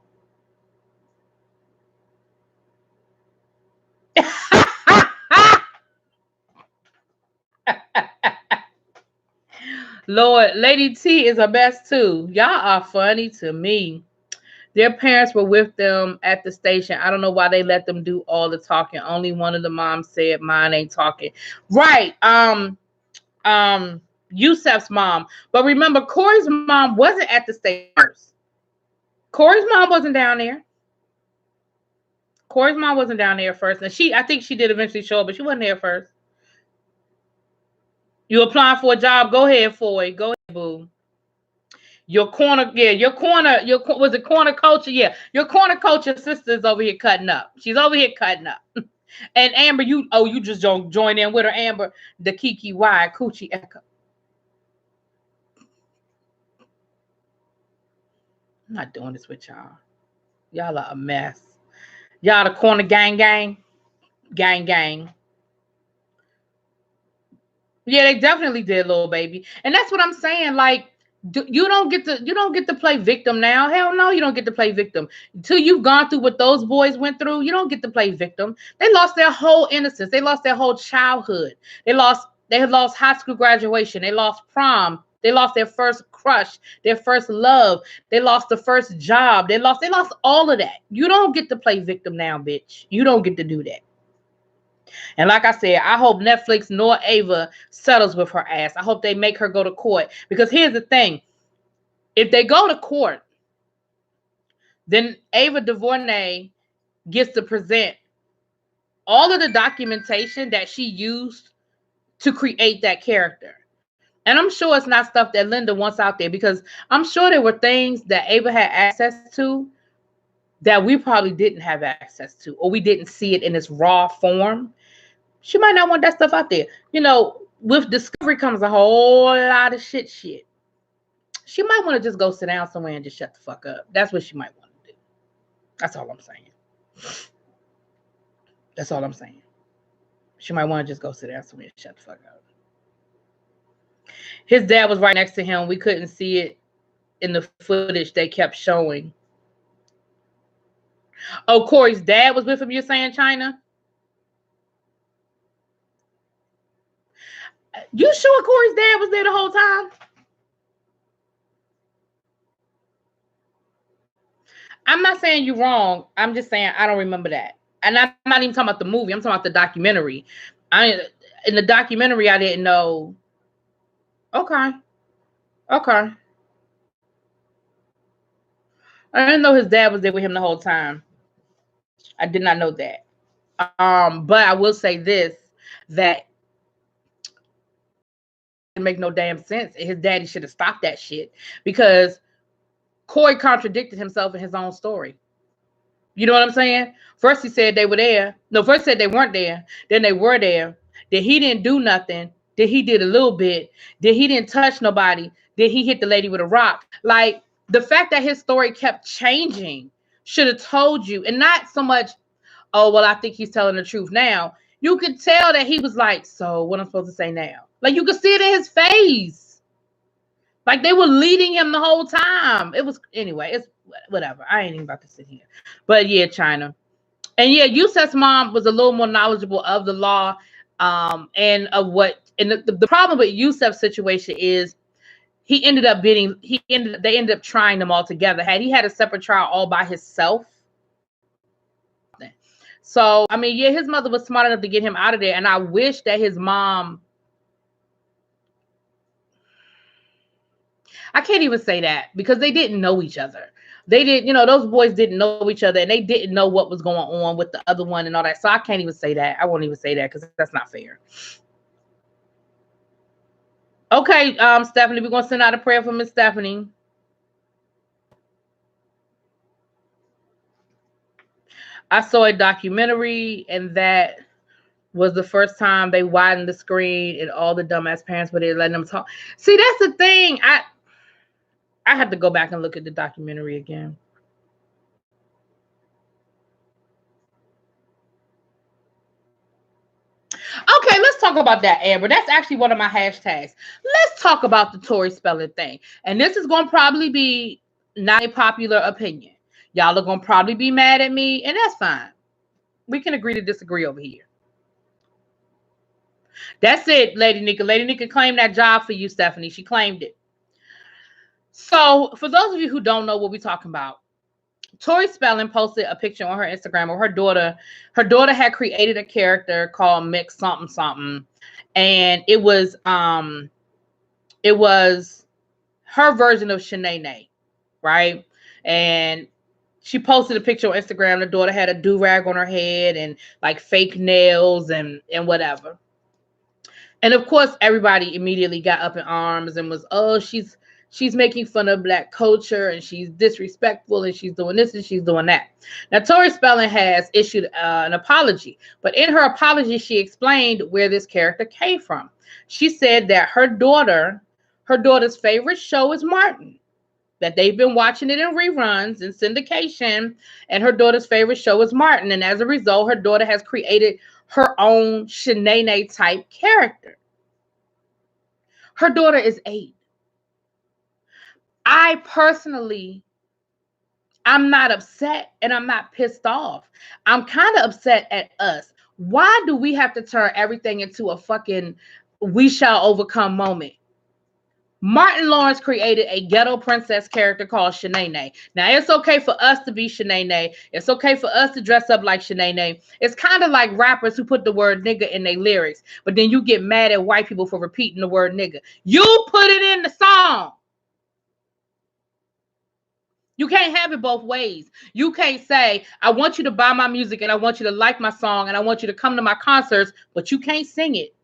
Lord, Lady T is a mess too. Y'all are funny to me. Their parents were with them at the station. I don't know why they let them do all the talking. Only one of the moms said, "Mine ain't talking." Right. Yusef's mom. But remember, Corey's mom wasn't at the station first. Corey's mom wasn't down there. Corey's mom wasn't down there first. And I think she did eventually show up, but she wasn't there first. You applying for a job? Go ahead, Foy. Go ahead, boo. Your corner, yeah, was it corner culture? Yeah, your corner culture sister is over here cutting up. She's over here cutting up. And Amber, you just don't join in with her, Amber. The Kiki Y Coochie Echo. I'm not doing this with y'all. Y'all are a mess. Y'all the corner gang. Yeah, they definitely did, little baby. And that's what I'm saying. Like, you don't get to play victim now. Hell no, you don't get to play victim. Until you've gone through what those boys went through, you don't get to play victim. They lost their whole innocence. They lost their whole childhood. They had lost high school graduation. They lost prom. They lost their first crush, their first love. They lost the first job. They lost all of that. You don't get to play victim now, bitch. You don't get to do that. And like I said, I hope Netflix nor Ava settles with her ass. I hope they make her go to court. Because here's the thing. If they go to court, then Ava DuVernay gets to present all of the documentation that she used to create that character. And I'm sure it's not stuff that Linda wants out there, because I'm sure there were things that Ava had access to that we probably didn't have access to, or we didn't see it in its raw form. She might not want that stuff out there. With Discovery comes a whole lot of shit. She might want to just go sit down somewhere and just shut the fuck up. That's what she might want to do. That's all I'm saying. That's all I'm saying. She might want to just go sit down somewhere and shut the fuck up. His dad was right next to him. We couldn't see it in the footage they kept showing. Oh, Corey's dad was with him, you're saying, China? You sure Corey's dad was there the whole time? I'm not saying you're wrong. I'm just saying I don't remember that. And I'm not even talking about the movie. I'm talking about the documentary. In the documentary, I didn't know. Okay. I didn't know his dad was there with him the whole time. I did not know that. But I will say this, that it make no damn sense. His daddy should have stopped that shit, because Corey contradicted himself in his own story. You know what I'm saying? First he said they were there. No, first said they weren't there. Then they were there. Then he didn't do nothing. Then he did a little bit. Then he didn't touch nobody. Then he hit the lady with a rock. Like, the fact that his story kept changing should have told you. And not so much, oh, well, I think he's telling the truth now. You could tell that he was like, so what I'm supposed to say now? Like, you could see it in his face. Like, they were leading him the whole time. It was, anyway, it's whatever. I ain't even about to sit here. But yeah, China. And yeah, Yusef's mom was a little more knowledgeable of the law, and of what. And the problem with Yusef's situation is they ended up trying them all together. Had he had a separate trial all by himself. So, I mean, yeah, his mother was smart enough to get him out of there. And I wish that his mom, I can't even say that, because they didn't know each other. They didn't, those boys didn't know each other, and they didn't know what was going on with the other one and all that. So I can't even say that. I won't even say that, because that's not fair. Okay, Stephanie, we're gonna send out a prayer for Miss Stephanie. I saw a documentary, and that was the first time they widened the screen, and all the dumbass parents were there letting them talk. See, that's the thing. I have to go back and look at the documentary again. Okay, let's talk about that, Amber. That's actually one of my hashtags. Let's talk about the Tori Spelling thing. And this is going to probably be not a popular opinion. Y'all are going to probably be mad at me, and that's fine. We can agree to disagree over here. That's it, Lady Nika. Lady Nika claimed that job for you, Stephanie. She claimed it. So, for those of you who don't know what we're talking about, Tori Spelling posted a picture on her Instagram of her daughter. Her daughter had created a character called Mix something something, and it was her version of Shanae, right? And she posted a picture on Instagram. The daughter had a do-rag on her head and like fake nails and whatever. And of course, everybody immediately got up in arms and was, oh, she's making fun of Black culture and she's disrespectful and she's doing this and she's doing that. Now, Tori Spelling has issued an apology, but in her apology, she explained where this character came from. She said that her daughter's favorite show is Martin, that they've been watching it in reruns and syndication, and her daughter's favorite show is Martin. And as a result, her daughter has created her own Shanae type character. Her daughter is 8. I personally, I'm not upset and I'm not pissed off. I'm kind of upset at us. Why do we have to turn everything into a fucking we shall overcome moment? Martin Lawrence created a ghetto princess character called Shanae. Now, it's okay for us to be Shanae. It's okay for us to dress up like Shanae. It's kind of like rappers who put the word nigga in their lyrics, but then you get mad at white people for repeating the word nigga. You put it in the song. You can't have it both ways. You can't say, I want you to buy my music and I want you to like my song and I want you to come to my concerts, but you can't sing it.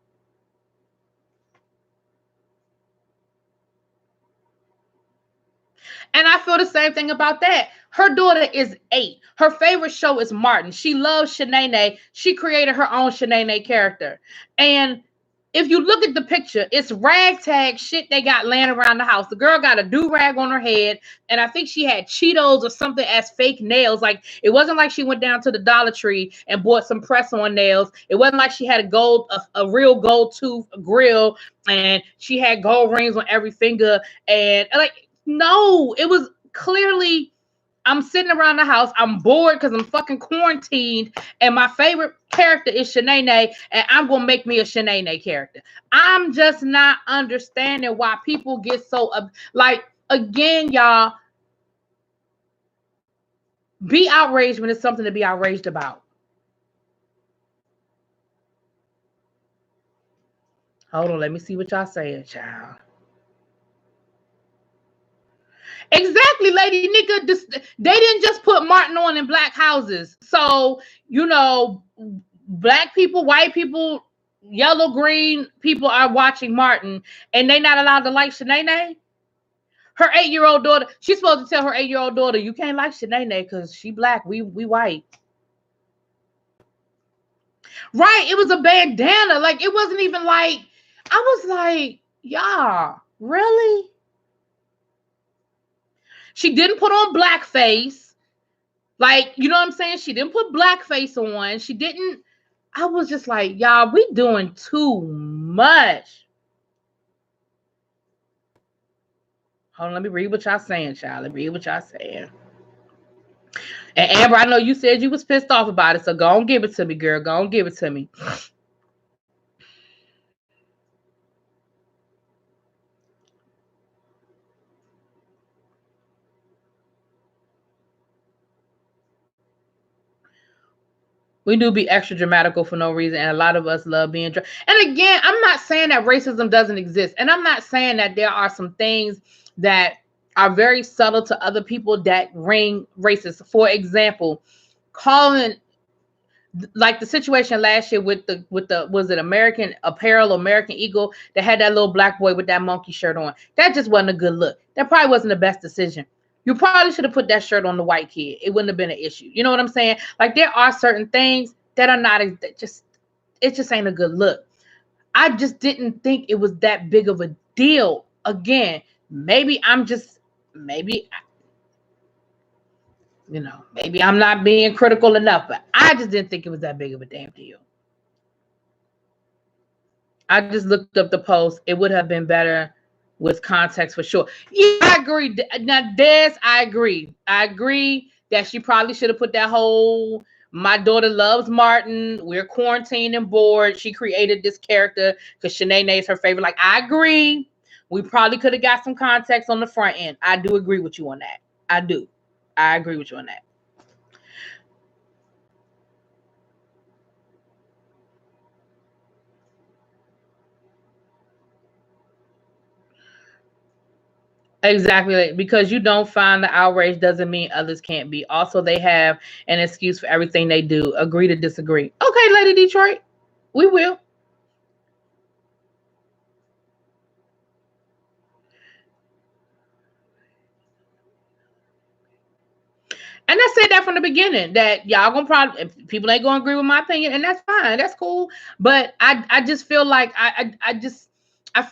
And I feel the same thing about that. Her daughter is 8. Her favorite show is Martin. She loves Shanae. She created her own Shanae character. And if you look at the picture, it's ragtag shit they got laying around the house. The girl got a do-rag on her head, and I think she had Cheetos or something as fake nails. Like, it wasn't like she went down to the Dollar Tree and bought some press-on nails. It wasn't like she had a real gold tooth grill, and she had gold rings on every finger. And like, no, it was clearly, I'm sitting around the house. I'm bored because I'm fucking quarantined. And my favorite character is Shanae. And I'm going to make me a Shanae character. I'm just not understanding why people get so, like, again, y'all, be outraged when it's something to be outraged about. Hold on. Let me see what y'all saying, child. Exactly, Lady Nika. They didn't just put Martin on in black houses. So, black people, white people, yellow, green people are watching Martin and they not allowed to like Shanae. Her 8-year-old daughter, she's supposed to tell her 8-year-old daughter, you can't like Shanae because she black. We white. Right. It was a bandana. Like, it wasn't even like, I was like, y'all, really? She didn't put on blackface. Like, you know what I'm saying? She didn't put blackface on. She didn't. I was just like, y'all, we doing too much. Hold on, let me read what y'all saying, child. Let me read what y'all saying. And Amber, I know you said you was pissed off about it, so go on, give it to me, girl. Go on, give it to me. We do be extra dramatical for no reason, and a lot of us love being and again, I'm not saying that racism doesn't exist, and I'm not saying that there are some things that are very subtle to other people that ring racist. For example, calling, like the situation last year with the was it American Apparel, American Eagle, that had that little black boy with that monkey shirt on. That just wasn't a good look. That probably wasn't the best decision. You probably should have put that shirt on the white kid. It wouldn't have been an issue. You know what I'm saying? Like, there are certain things that are not just, it just ain't a good look. I just didn't think it was that big of a deal. Again, maybe I'm just, maybe maybe I'm not being critical enough, but I just didn't think it was that big of a damn deal. I just looked up the post. It would have been better with context for sure. Yeah, I agree. Now, Des, I agree. I agree that she probably should have put that whole "my daughter loves Martin. We're quarantined and bored." She created this character because Shanae is her favorite. Like, I agree. We probably could have got some context on the front end. I do agree with you on that. I do. I agree with you on that. Exactly, like, because you don't find the outrage doesn't mean others can't be. Also, they have an excuse for everything they do. Agree to disagree. Okay, Lady Detroit, we will. And I said that from the beginning that y'all gonna probably people ain't gonna agree with my opinion, and that's fine. That's cool. But I just feel like I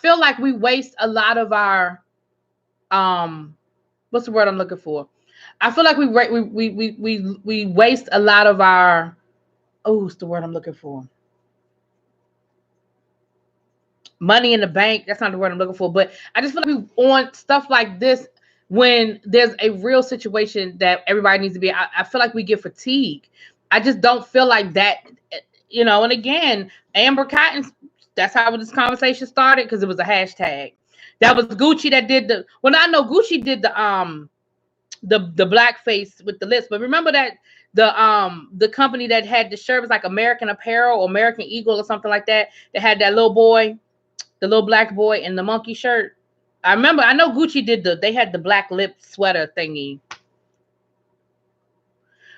feel like we waste a lot of our what's the word I'm looking for? I feel like we waste a lot of our what's the word I'm looking for? Money in the bank. That's not the word I'm looking for, but I just feel like we on stuff like this when there's a real situation that everybody needs to be. I feel like we get fatigued. I just don't feel like that, And again, Amber Cotton. That's how this conversation started because it was a hashtag. That was Gucci that did the. Well, I know Gucci did the blackface with the lips, but remember that the company that had the shirt was like American Apparel or American Eagle or something like that. That had that little boy, the little black boy in the monkey shirt. I remember. I know Gucci did they had the black lip sweater thingy.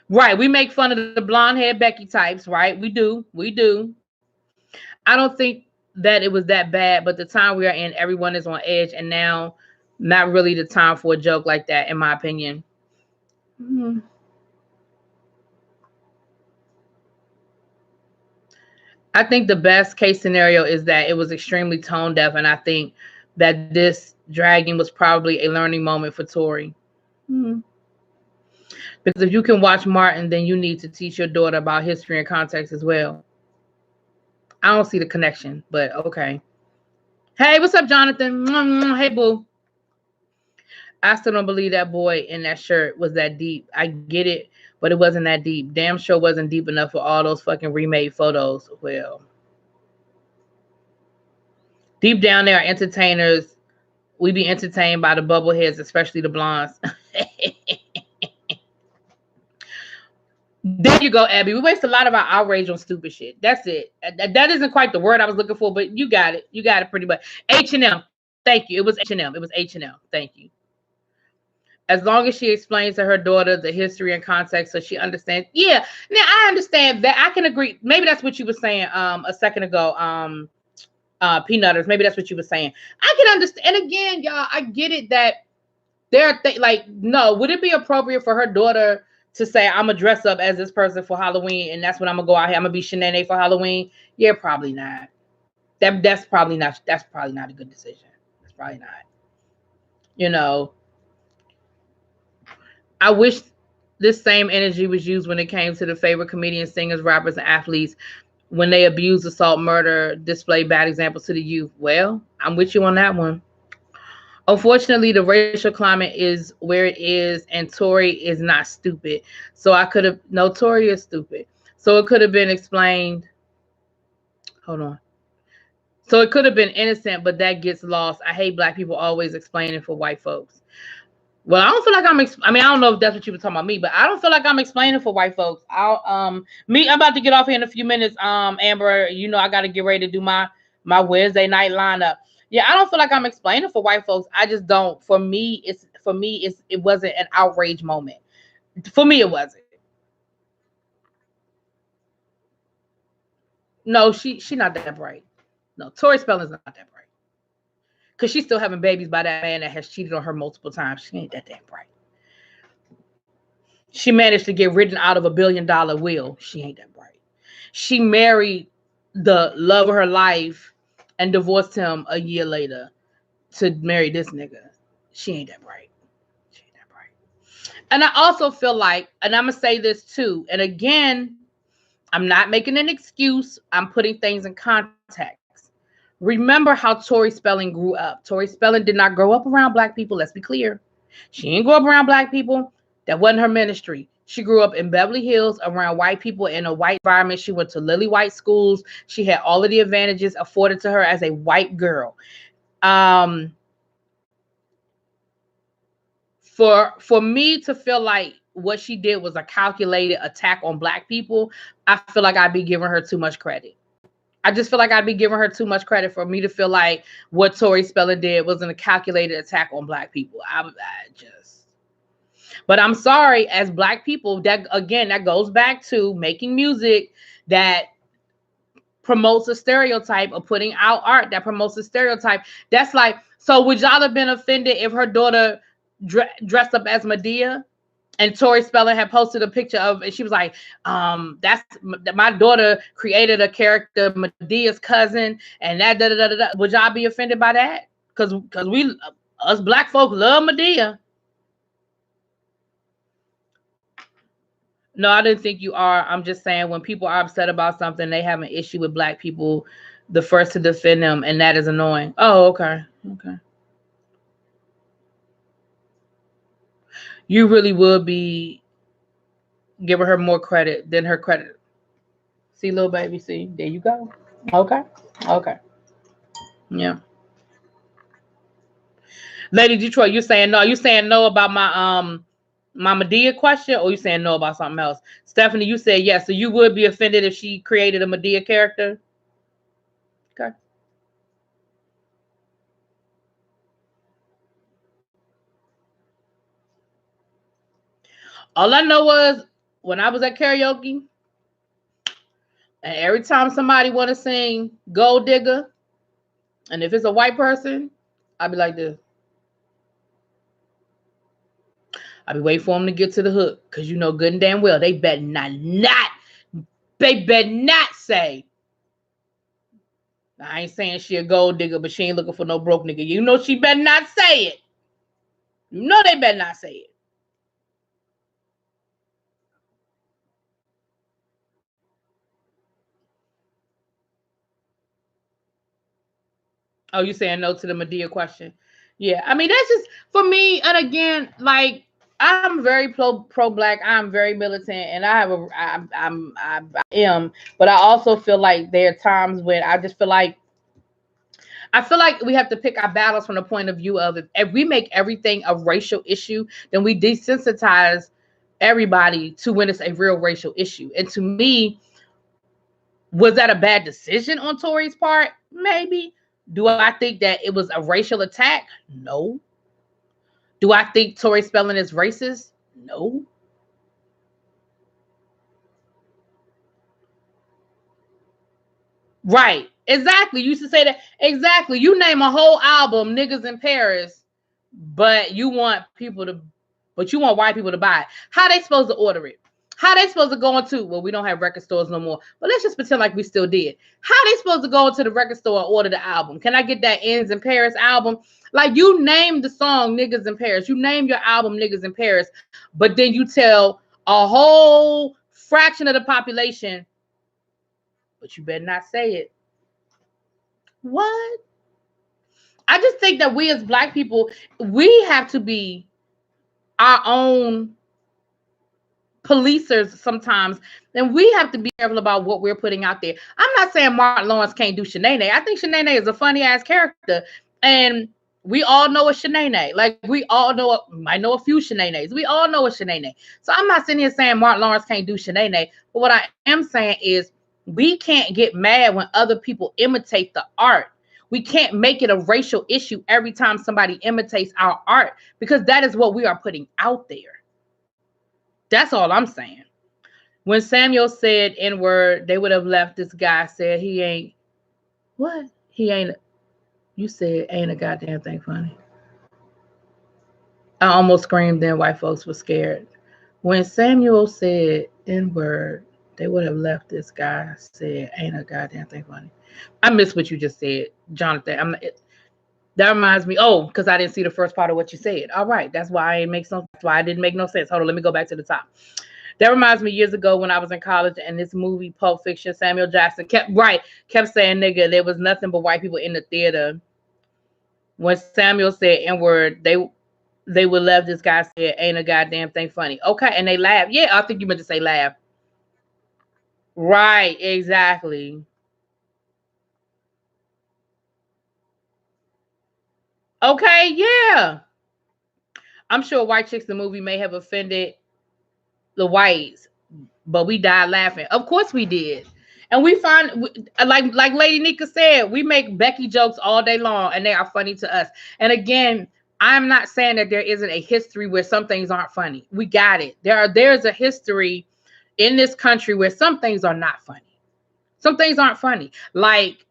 Right. We make fun of the blonde hair Becky types, right? We do. We do. I don't think that it was that bad, but the time we are in, everyone is on edge, and now not really the time for a joke like that, in my opinion. Mhm. I think the best case scenario is that it was extremely tone deaf, and I think that this dragging was probably a learning moment for Tori. Mhm. Because if you can watch Martin, then you need to teach your daughter about history and context as well. I don't see the connection, but okay. Hey, what's up, Jonathan? Hey, boo. I still don't believe that boy in that shirt was that deep. I get it, but it wasn't that deep. Damn sure wasn't deep enough for all those fucking remade photos. Well, deep down there are entertainers. We be entertained by the bubbleheads, especially the blondes. There you go, Abby. We waste a lot of our outrage on stupid shit. That's it. That isn't quite the word I was looking for, but you got it. You got it pretty much. H&M. Thank you. It was H&M. It was H&M. Thank you. As long as she explains to her daughter the history and context so she understands. Yeah. Now I understand that. I can agree. Maybe that's what you were saying a second ago. Peanutters. Maybe that's what you were saying. I can understand. And again, y'all, I get it that there are like, no, would it be appropriate for her daughter to say, I'm gonna dress up as this person for Halloween and that's when I'm gonna go out here, I'm gonna be Shanae for Halloween? Yeah, probably not. That's probably not a good decision. That's probably not. You know, I wish this same energy was used when it came to the favorite comedians, singers, rappers, and athletes when they abuse, assault, murder, display bad examples to the youth. Well, I'm with you on that one. Unfortunately, the racial climate is where it is, and Tori is not stupid. So I could have no Tori is stupid. So it could have been explained. Hold on. So it could have been innocent, but that gets lost. I hate black people always explaining for white folks. Well, I don't feel like I mean, I don't know if that's what you were talking about me, but I don't feel like I'm explaining for white folks. I'm about to get off here in a few minutes. Amber, I got to get ready to do my Wednesday night lineup. Yeah, I don't feel like I'm explaining for white folks. I just don't. It wasn't an outrage moment. For me, it wasn't. No, she not that bright. No, Tori Spelling's not that bright because she's still having babies by that man that has cheated on her multiple times. She ain't that damn bright. She managed to get written out of $1 billion will. She ain't that bright. She married the love of her life and divorced him a year later to marry this nigga. She ain't that bright. She ain't that bright. And I also feel like, and I'm gonna say this too, and again, I'm not making an excuse. I'm putting things in context. Remember how Tori Spelling grew up. Tori Spelling did not grow up around black people. Let's be clear. She didn't grow up around black people. That wasn't her ministry. She grew up in Beverly Hills around white people in a white environment. She went to lily white schools. She had all of the advantages afforded to her as a white girl. For me to feel like what she did was a calculated attack on black people, I feel like I'd be giving her too much credit. I just feel like I'd be giving her too much credit for me to feel like what Tori Spelling did wasn't a calculated attack on black people. But I'm sorry, as black people, that again, that goes back to making music that promotes a stereotype, or putting out art that promotes a stereotype. That's like, so would y'all have been offended if her daughter dressed up as Medea? And Tori Spelling had posted a picture of, and she was like, that's my daughter created a character, Medea's cousin, and that da, da, da, da. Would y'all be offended by that? Because we, us black folk, love Medea. No, I didn't think you are. I'm just saying, when people are upset about something, they have an issue with black people, the first to defend them, and that is annoying. Oh, okay. Okay. You really would be giving her more credit than her credit. See, little baby, see, there you go. Okay. Okay. Yeah. Lady Detroit, you saying no? You saying no about my Medea question, or you saying no about something else? Stephanie, you said yes. So you would be offended if she created a Medea character? Okay. All I know was, when I was at karaoke, and every time somebody want to sing Gold Digger, and if it's a white person, I'd be like this. I'll be waiting for them to get to the hook, because you know good and damn well they better not say, I ain't saying she a gold digger, but she ain't looking for no broke nigga. You know she better not say it. You know they better not say it. Oh, you saying no to the Medea question? Yeah, I mean, that's just for me. And again, like, I'm very pro black. I'm very militant, and I have a I am, but I also feel like there are times when I feel like we have to pick our battles from the point of view of, if we make everything a racial issue, then we desensitize everybody to when it's a real racial issue. And to me, was that a bad decision on Tori's part? Maybe. Do I think that it was a racial attack? No. Do I think Tori Spelling is racist? No. Right. Exactly. You used to say that. Exactly. You name a whole album, Niggas in Paris, but you want white people to buy it. How they supposed to order it? How they supposed to go into, well, we don't have record stores no more, but let's just pretend like we still did. How they supposed to go into the record store and order the album? Can I get that Ends in Paris album? Like, you name the song Niggas in Paris. You name your album Niggas in Paris, but then you tell a whole fraction of the population, but you better not say it. What? I just think that we as black people, we have to be our own policers sometimes, and we have to be careful about what we're putting out there. I'm not saying Martin Lawrence can't do Shanae. I think Shanae is a funny ass character, and we all know a Shanae. Like, we all know, I know a few Shanaes. We all know a Shanae. So I'm not sitting here saying Martin Lawrence can't do Shanae, but what I am saying is, we can't get mad when other people imitate the art. We can't make it a racial issue every time somebody imitates our art, because that is what we are putting out there. That's all I'm saying. When Samuel said N-word, they would have left this guy, said he ain't, what? He ain't, you said ain't a goddamn thing funny. I almost screamed, then white folks were scared. When Samuel said N-word, they would have left this guy, said ain't a goddamn thing funny. I missed what you just said, Jonathan. That reminds me, because I didn't see the first part of what you said. All right, that's why I didn't make no sense. Hold on, let me go back to the top. That reminds me years ago when I was in college and this movie Pulp Fiction, Samuel Jackson kept saying nigga. There was nothing but white people in the theater. When Samuel said N word, they would laugh. This guy said ain't a goddamn thing funny. Okay, and they laugh. Yeah, I think you meant to say laugh. Right, exactly. Okay, yeah. I'm sure White Chicks the movie may have offended the whites, but we died laughing. Of course we did. And we find, like Lady Nika said, we make Becky jokes all day long, and they are funny to us. And again, I'm not saying that there isn't a history where some things aren't funny. We got it. There's a history in this country where some things are not funny. Some things aren't funny. Like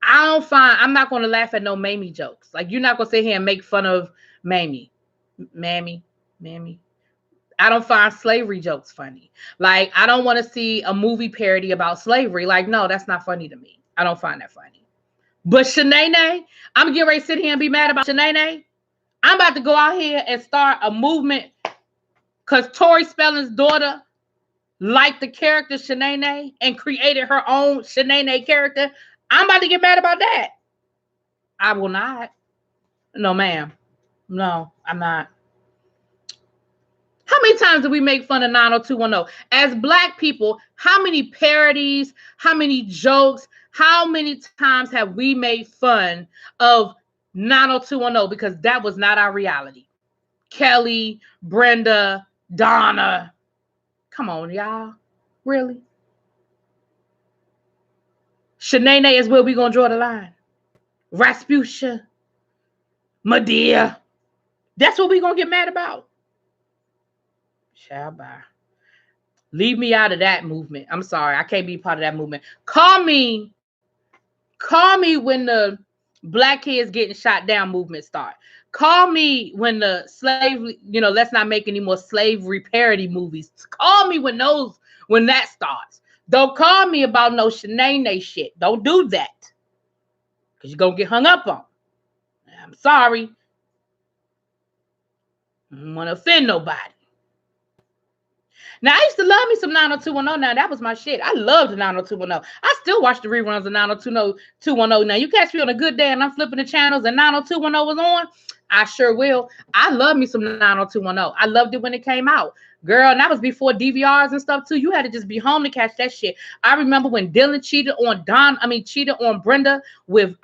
I'm not going to laugh at no Mamie jokes. Like you're not going to sit here and make fun of Mamie, Mammy. I don't find slavery jokes funny. Like, I don't want to see a movie parody about slavery. Like, no, that's not funny to me. I don't find that funny. But Shanae, I'm getting ready to sit here and be mad about Shanae. I'm about to go out here and start a movement because Tori Spelling's daughter liked the character Shanae and created her own Shanae character. I'm about to get mad about that. I will not. No, ma'am. No, I'm not. How many times do we make fun of 90210? As Black people, how many parodies, how many jokes, how many times have we made fun of 90210? Because that was not our reality. Kelly, Brenda, Donna. Come on, y'all. Really? Shanae is where we going to draw the line. Rasputia. Medea. That's what we going to get mad about. Shabba. Leave me out of that movement. I'm sorry. I can't be part of that movement. Call me when the Black kids getting shot down movement start. Call me when the slavery, let's not make any more slavery parody movies. Call me when that starts. Don't call me about no Shanae shit. Don't do that. Because you're going to get hung up on. I'm sorry. I don't want to offend nobody. Now, I used to love me some 90210. Now, that was my shit. I loved 90210. I still watch the reruns of 90210. Now, you catch me on a good day and I'm flipping the channels and 90210 was on, I sure will. I love me some 90210. I loved it when it came out. Girl, and that was before DVRs and stuff, too. You had to just be home to catch that shit. I remember when Dylan cheated on Brenda with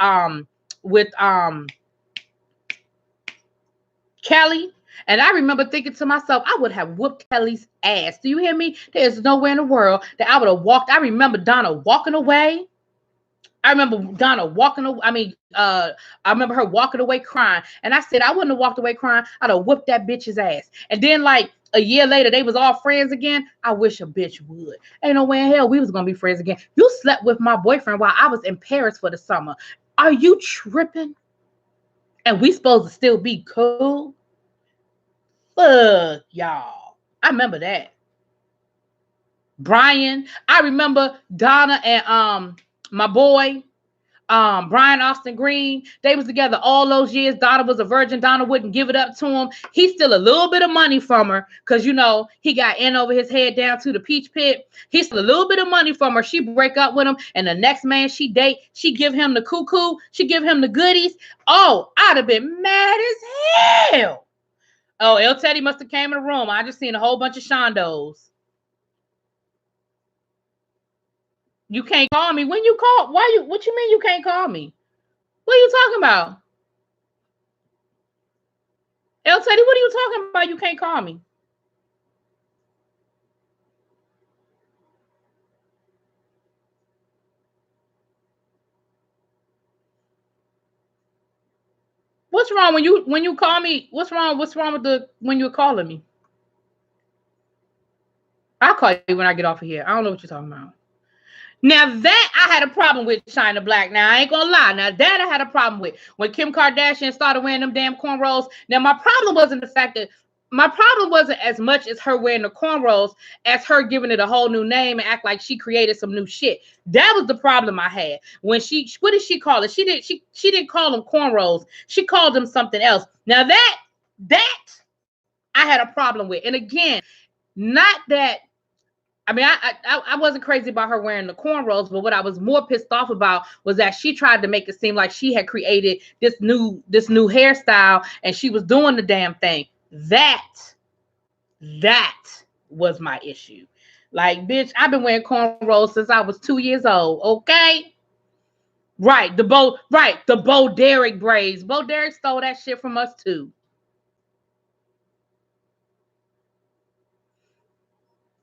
Kelly. And I remember thinking to myself, I would have whooped Kelly's ass. Do you hear me? There's nowhere in the world that I would have walked. I remember Donna walking away. I remember Donna walking away. I remember her walking away crying. And I said, I wouldn't have walked away crying. I'd have whooped that bitch's ass. And then like a year later, they was all friends again. I wish a bitch would. Ain't no way in hell we was going to be friends again. You slept with my boyfriend while I was in Paris for the summer. Are you tripping? And we supposed to still be cool? Fuck y'all. I remember that. Brian. I remember Donna and my boy Brian Austin Green. They was together all those years. Donna was a virgin. Donna wouldn't give it up to him. He still a little bit of money from her because he got in over his head down to the peach pit. He still a little bit of money from her. She break up with him, and the next man she date, she give him the cuckoo. She give him the goodies. Oh, I'd have been mad as hell. Oh, El Teddy must have came in the room. I just seen a whole bunch of Shondos. You can't call me. When you call, what you mean you can't call me? What are you talking about? El Teddy, what are you talking about? You can't call me. What's wrong when you call me? What's wrong with when you're calling me? I'll call you when I get off of here. I don't know what you're talking about. Now that I had a problem with China Black. Now I ain't gonna lie. Now that I had a problem with when Kim Kardashian started wearing them damn cornrows. Now my problem wasn't as much as her wearing the cornrows as her giving it a whole new name and act like she created some new shit. That was the problem I had when what did she call it? She didn't call them cornrows. She called them something else. Now that I had a problem with. And again, Not that. I mean, I wasn't crazy about her wearing the cornrows, but what I was more pissed off about was that she tried to make it seem like she had created this new hairstyle and she was doing the damn thing. That was my issue. Like, bitch, I've been wearing cornrows since I was 2 years old. Okay. The Bo Derek braids. Bo Derek stole that shit from us too.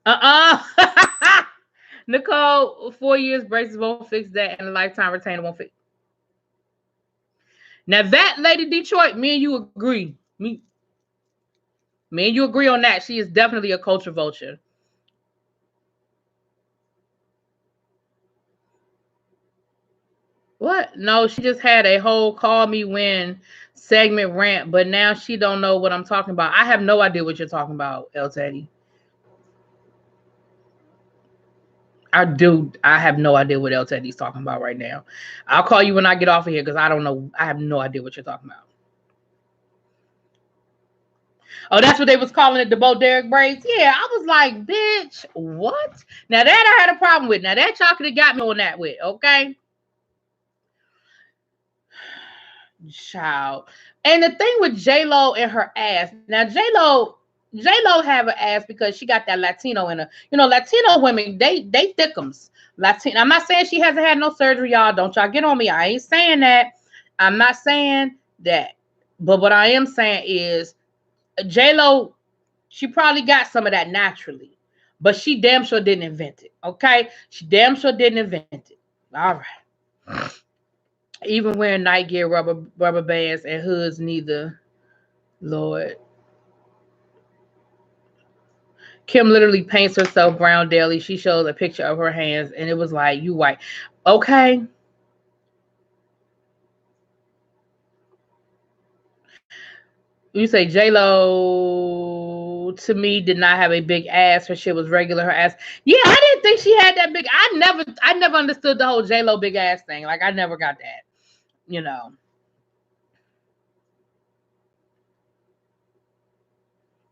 Uh-uh. Nicole, 4 years braces won't fix that, and a lifetime retainer won't fix. Now that Lady Detroit, me and you agree. Me and you agree on that. She is definitely a culture vulture. What? No, she just had a whole call me when segment rant, but now she don't know what I'm talking about. I have no idea what you're talking about, El Teddy. I do. I have no idea what El Teddy's talking about right now. I'll call you when I get off of here because I don't know. I have no idea what you're talking about. Oh, that's what they was calling it, the Bo Derek braids. Yeah, I was like, bitch, what? Now that I had a problem with. Now that y'all could have got me on that with, okay? Child. And the thing with J Lo and her ass. Now J Lo have an ass because she got that Latino in her. You know, Latino women they thickums. Latino. I'm not saying she hasn't had no surgery, y'all. Don't y'all get on me. I ain't saying that. I'm not saying that. But what I am saying is J Lo, she probably got some of that naturally, but she damn sure didn't invent it. Okay, she damn sure didn't invent it. All right. Even wearing night gear, rubber bands, and hoods, neither. Lord, Kim literally paints herself brown daily. She shows a picture of her hands, and it was like, you white. Okay. You say J Lo to me did not have a big ass. Her shit was regular. Her ass. Yeah, I didn't think she had that big. I never understood the whole J Lo big ass thing. Like I never got that. You know.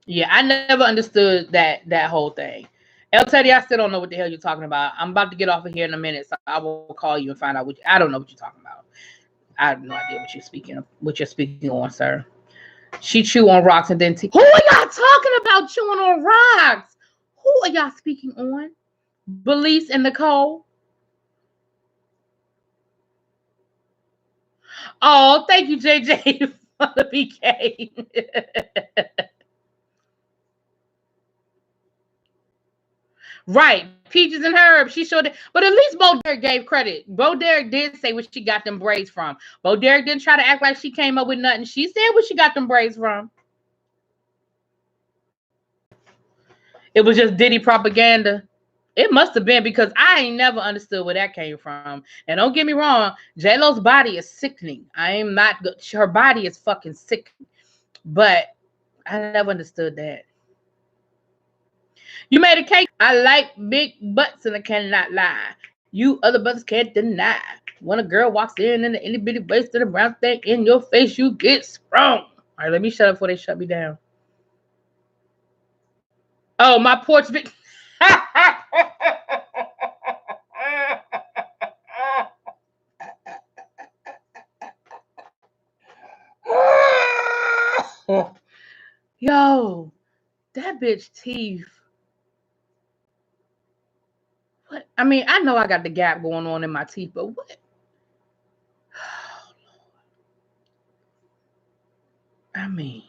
Yeah, I never understood that whole thing. El Teddy, I still don't know what the hell you're talking about. I'm about to get off of here in a minute, so I will call you and find out I don't know what you're talking about. I have no idea what you're speaking on, sir. She chew on rocks and then who are y'all talking about chewing on rocks? Who are y'all speaking on? Belize and Nicole. Oh, thank you, JJ, for the PK. Right. Peaches and herbs. She showed it. But at least Bo Derek gave credit. Bo Derek did say where she got them braids from. Bo Derek didn't try to act like she came up with nothing. She said where she got them braids from. It was just Diddy propaganda. It must have been because I ain't never understood where that came from. And don't get me wrong, J Lo's body is sickening. I am not good. Her body is fucking sick. But I never understood that. You made a cake. I like big butts and I cannot lie. You other brothers can't deny. When a girl walks in and the itty bitty waist and the brown thing in your face, you get sprung. All right, let me shut up before they shut me down. Oh, my porch bitch. Yo, that bitch teeth. What? I mean, I know I got the gap going on in my teeth, but what? I mean.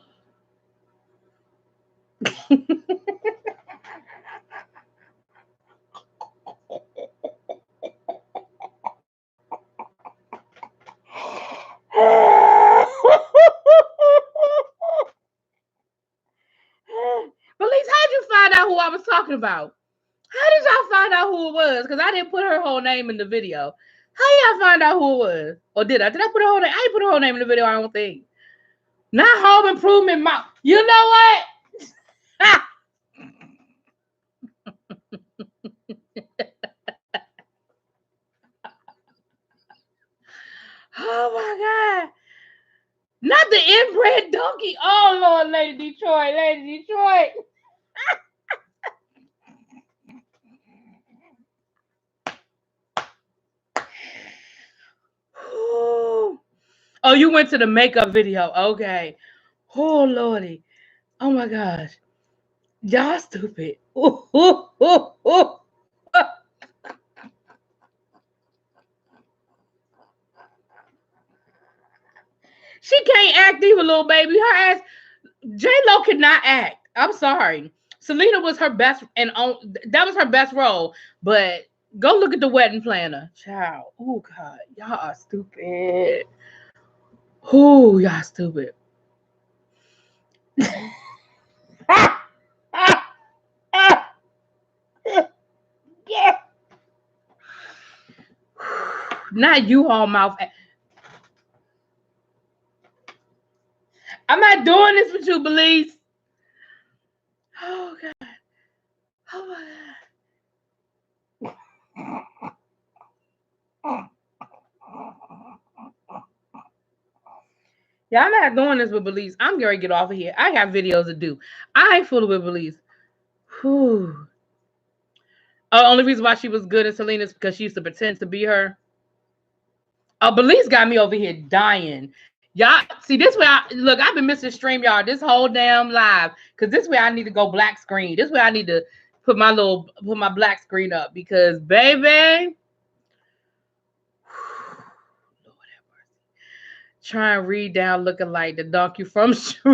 Police, how'd you find out who I was talking about? How did y'all find out who it was? Because I didn't put her whole name in the video. How y'all find out who it was? Or did I? Did I put her whole name? I didn't put her whole name in the video, I don't think. Not Home Improvement Mom. You know what? Oh my God. Not the inbred donkey. Oh Lord, Lady Detroit. Lady Detroit. Oh, you went to the makeup video. Okay. Oh, Lordy. Oh, my gosh. Y'all stupid. Ooh, ooh, ooh, ooh. She can't act either, little baby. Her ass, J Lo cannot act. I'm sorry. Selena was her best, and that was her best role. But go look at the wedding planner, child. Oh God, y'all are stupid. Oh, y'all stupid. Yeah. Not you, all mouth. I'm not doing this with you, Belize. Oh God. Oh my God. Yeah, I'm not doing this with Belize. I'm gonna get off of here. I got videos to do. I ain't fooling with Belize. Whew. Oh, the only reason why she was good in Selena is because she used to pretend to be her. Oh, Belize got me over here dying. Y'all see this way. Look, I've been missing StreamYard this whole damn live because this way I need to go black screen. This way I need to put my black screen up because baby, try and read down looking like the donkey from Shrek.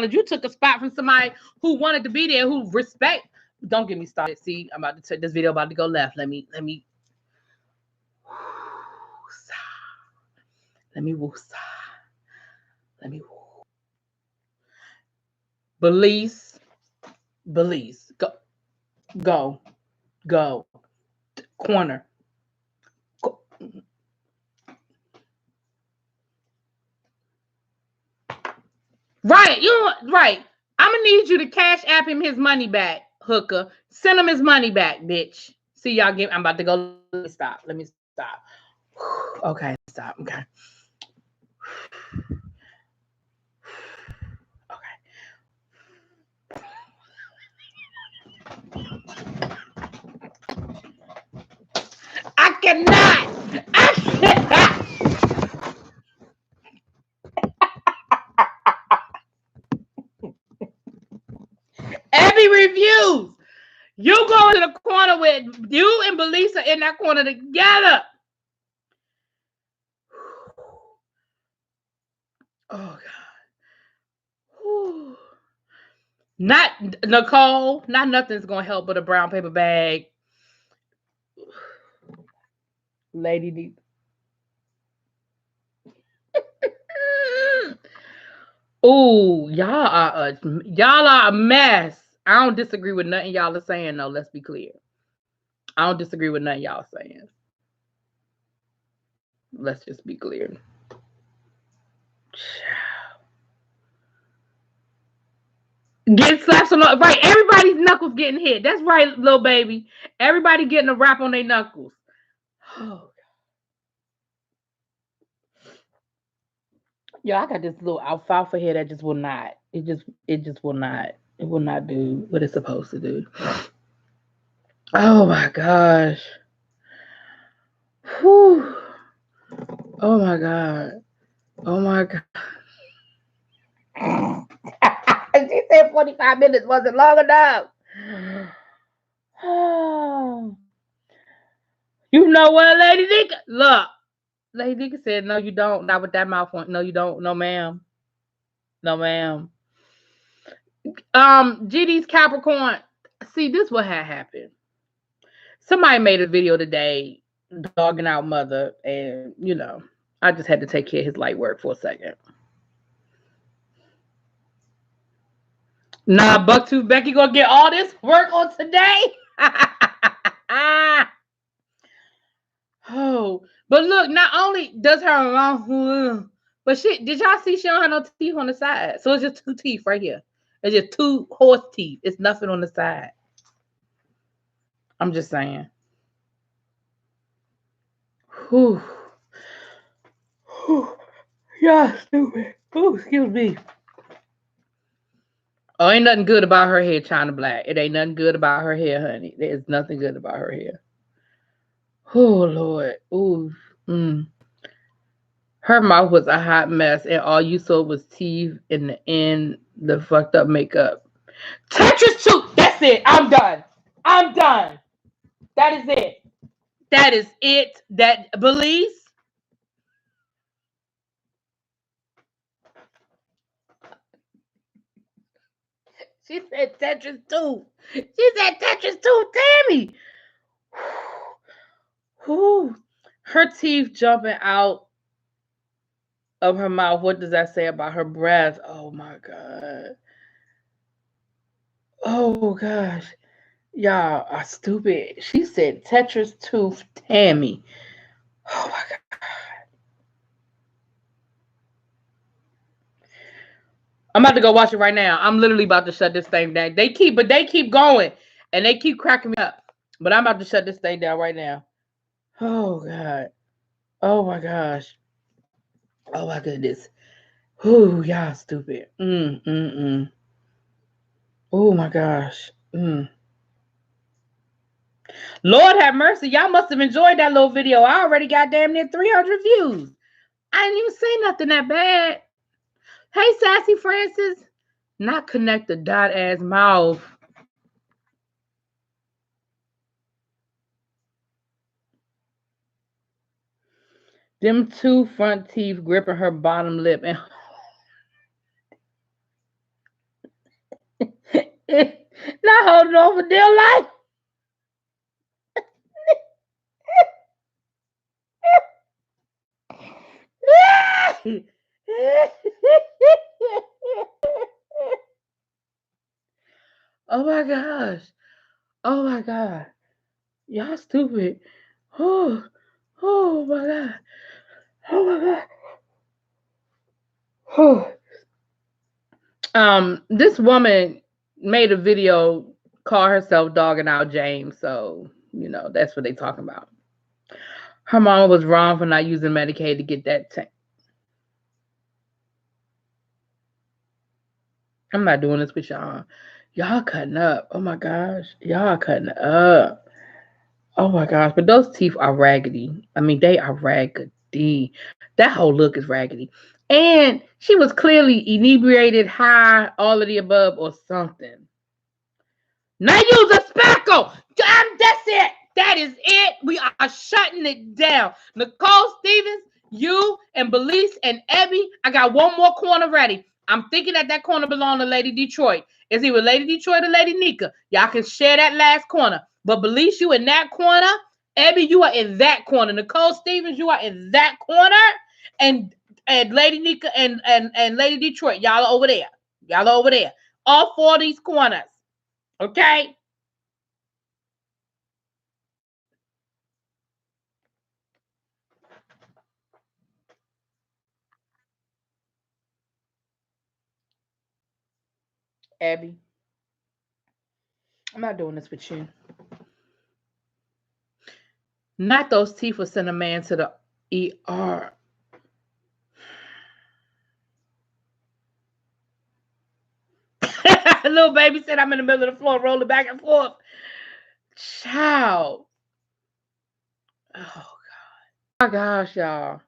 You took a spot from somebody who wanted to be there, who respect. Don't get me started. See, I'm about to take this video about to go left. Let me woosah. Let me woo. Belize. Belize. Go. Go. Go. Corner. Go. Right. You know, right. I'm gonna need you to cash app him his money back, hooker. Send him his money back, bitch. See y'all get I'm about to go. Let me stop. Let me stop. Okay, stop. Okay. I cannot. I cannot. Every reviews. You go to the corner with you and Belisa in that corner together. Oh God. Not Nicole. Not nothing's gonna help but a brown paper bag. Lady needs. Ooh, y'all are a mess. I don't disagree with nothing y'all are saying though. Let's be clear. I don't disagree with nothing y'all saying. Let's just be clear. Get slaps on the right. Everybody's knuckles getting hit. That's right, little baby. Everybody getting a rap on their knuckles. Oh, yeah, I got this little alfalfa here that just will not. It just will not. It will not do what it's supposed to do. Oh my gosh. Whew. Oh my god. Oh my god. She said 45 minutes wasn't long enough. You know what, Lady Nika? Look, Lady Nika said, no, you don't. Not with that mouth on. No, you don't. No, ma'am. No, ma'am. GD's Capricorn. See, this what had happened. Somebody made a video today dogging out mother, and I just had to take care of his light work for a second. Nah, Bucktooth Becky gonna get all this work on today. Oh, but look, not only does her mouth, but did y'all see she don't have no teeth on the side? So it's just two teeth right here. It's just two horse teeth. It's nothing on the side. I'm just saying. Whew. Whew. Y'all stupid. Oh, excuse me. Oh, ain't nothing good about her hair, China Black. It ain't nothing good about her hair, honey. There's nothing good about her hair. Oh, Lord. Ooh. Mm. Her mouth was a hot mess, and all you saw was teeth in the end, the fucked up makeup. Tetris 2! That's it. I'm done. I'm done. That is it. That is it. That Belize. She said Tetris 2. She said Tetris 2, Tammy. Whew. Her teeth jumping out of her mouth. What does that say about her breath? Oh my God. Oh gosh. Y'all are stupid. She said Tetris tooth Tammy. Oh my God. I'm about to go watch it right now. I'm literally about to shut this thing down. They keep going and they keep cracking me up. But I'm about to shut this thing down right now. Oh God. Oh my gosh. Oh my goodness. Whoo, y'all stupid. Mm. Oh my gosh. Lord have mercy. Y'all must have enjoyed that little video. I already got damn near 300 views. I didn't even say nothing that bad. Hey, Sassy Francis. Not connect the dot ass mouth. Them two front teeth gripping her bottom lip and not holding on for dear life. Oh my gosh. Oh my God. Y'all stupid. Oh, oh my God. Oh my God. This woman made a video, call herself dogging out James, so that's what they talking about. Her mom was wrong for not using Medicaid to get that. I'm not doing this with y'all. Y'all cutting up. Oh my gosh, y'all cutting up. Oh my gosh, but those teeth are raggedy. I mean, they are raggedy. That whole look is raggedy. And she was clearly inebriated, high, all of the above, or something. Now use a spackle. That's it. That is it. We are shutting it down. Nicole Stevens, you and Belize and Ebby. I got one more corner ready. I'm thinking that corner belongs to Lady Detroit. It's either Lady Detroit or Lady Nika. Y'all can share that last corner. But Belize, you in that corner. Ebby, you are in that corner. Nicole Stevens, you are in that corner. And Lady Nika and Lady Detroit, y'all are over there. Y'all are over there. All four of these corners. Okay? Abby, I'm not doing this with you. Not those teeth will send a man to the ER. Little baby said I'm in the middle of the floor rolling back and forth. Child. Oh, God. Oh, my gosh, y'all.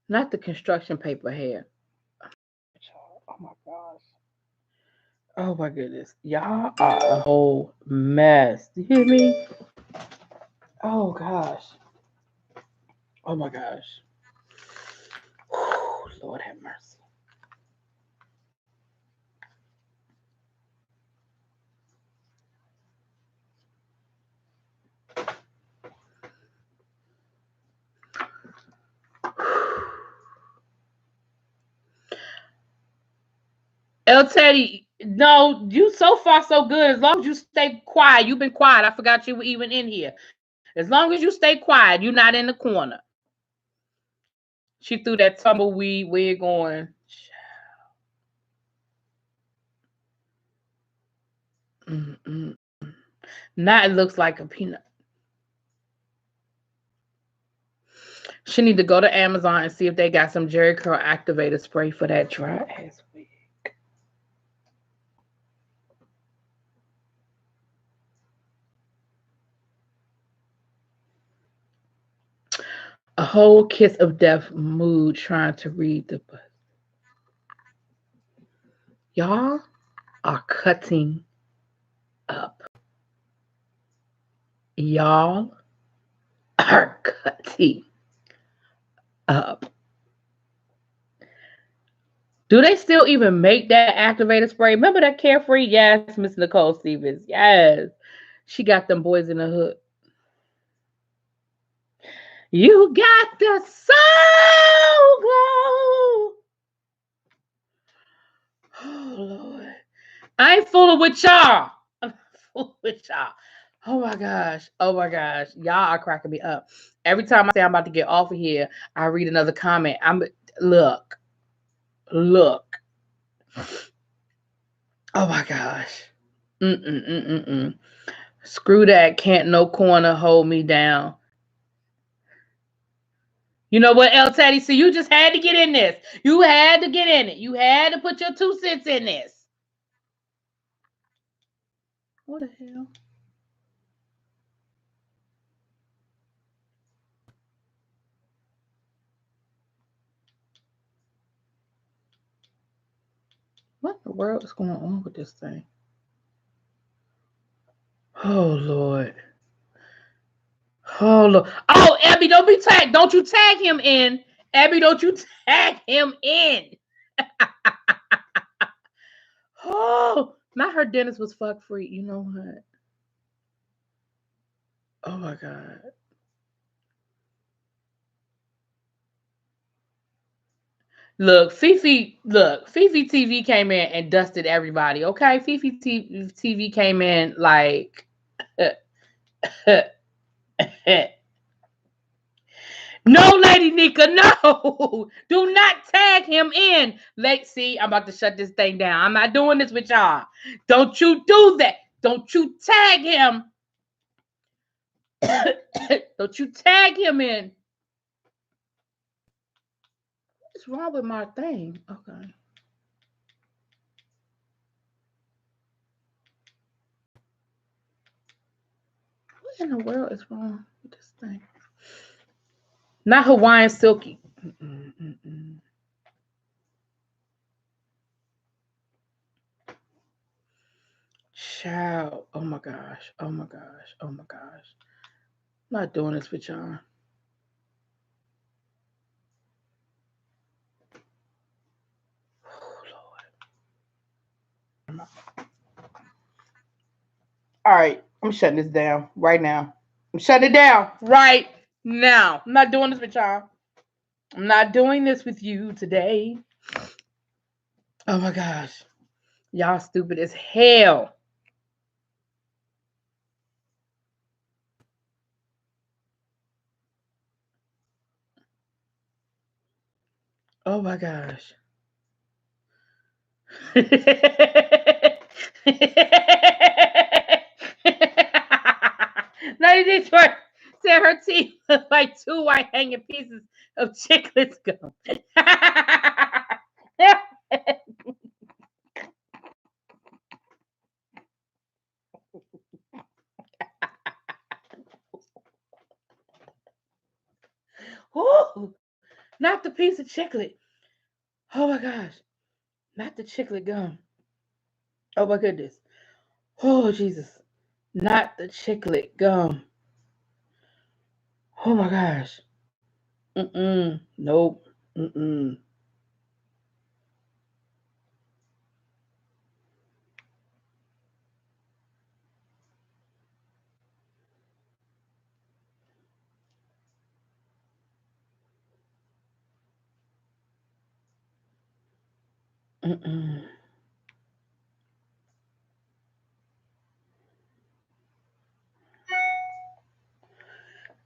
Not the construction paper hair. Oh, my gosh. Oh, my goodness. Y'all are a whole mess. Do you hear me? Oh, gosh. Oh, my gosh. Whew, Lord have mercy. El Teddy, no, you so far so good. As long as you stay quiet, you've been quiet. I forgot you were even in here. As long as you stay quiet, you're not in the corner. She threw that tumbleweed wig on. Mm-mm. Now it looks like a peanut. She need to go to Amazon and see if they got some Jerry Curl activator spray for that dry ass wig. A whole kiss of death mood trying to read the book. Y'all are cutting up. Y'all are cutting up. Do they still even make that activator spray? Remember that Carefree? Yes, Miss Nicole Stevens. Yes. She got them boys in the hood. You got the soul glow. Oh Lord. I ain't fooling with y'all. I'm fooling with y'all. Oh my gosh. Oh my gosh. Y'all are cracking me up. Every time I say I'm about to get off of here, I read another comment. Look. Look. Oh my gosh. Mm-mm-mm-mm-mm. Screw that. Can't no corner hold me down. You know what, El Teddy? So you just had to get in this. You had to get in it. You had to put your 2 cents in this. What the hell? What in the world is going on with this thing? Oh Lord. Oh Lord. Oh, Abby, don't be tagged. Don't you tag him in. Abby, don't you tag him in. Oh, not her dentist was fuck free. You know what? Oh my God. Fifi TV came in and dusted everybody. Okay, Fifi TV came in like, no, Lady Nika, no, do not tag him in. Let's see, I'm about to shut this thing down. I'm not doing this with y'all. Don't you do that. Don't you tag him. Don't you tag him in. What's wrong with my thing? Okay. What in the world is wrong with this thing? Not Hawaiian Silky. Child. Oh my gosh. Oh my gosh. Oh my gosh. I'm not doing this with y'all. Oh Lord. All right. I'm shutting this down right now. I'm shutting it down right now. I'm not doing this with y'all. I'm not doing this with you today. Oh my gosh. Y'all stupid as hell. Oh my gosh. 90 Detroit said her teeth look like 2 white hanging pieces of chiclets gum. Ooh, not the piece of chiclet. Oh my gosh. Not the chiclet gum. Oh my goodness. Oh Jesus. Not the chiclet gum. Oh my gosh. Mm-mm. Nope. Mm-mm. Mm-mm.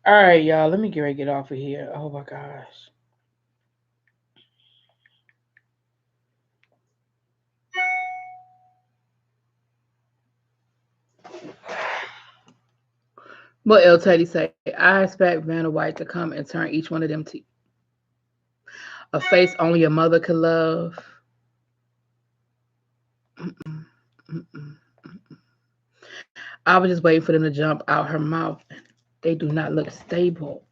All right, y'all. Let me get ready to get off of here. Oh my gosh. What El Teddy say? I expect Vanna White to come and turn each one of them to a face only a mother could love. Mm-mm, mm-mm. I was just waiting for them to jump out her mouth. They do not look stable.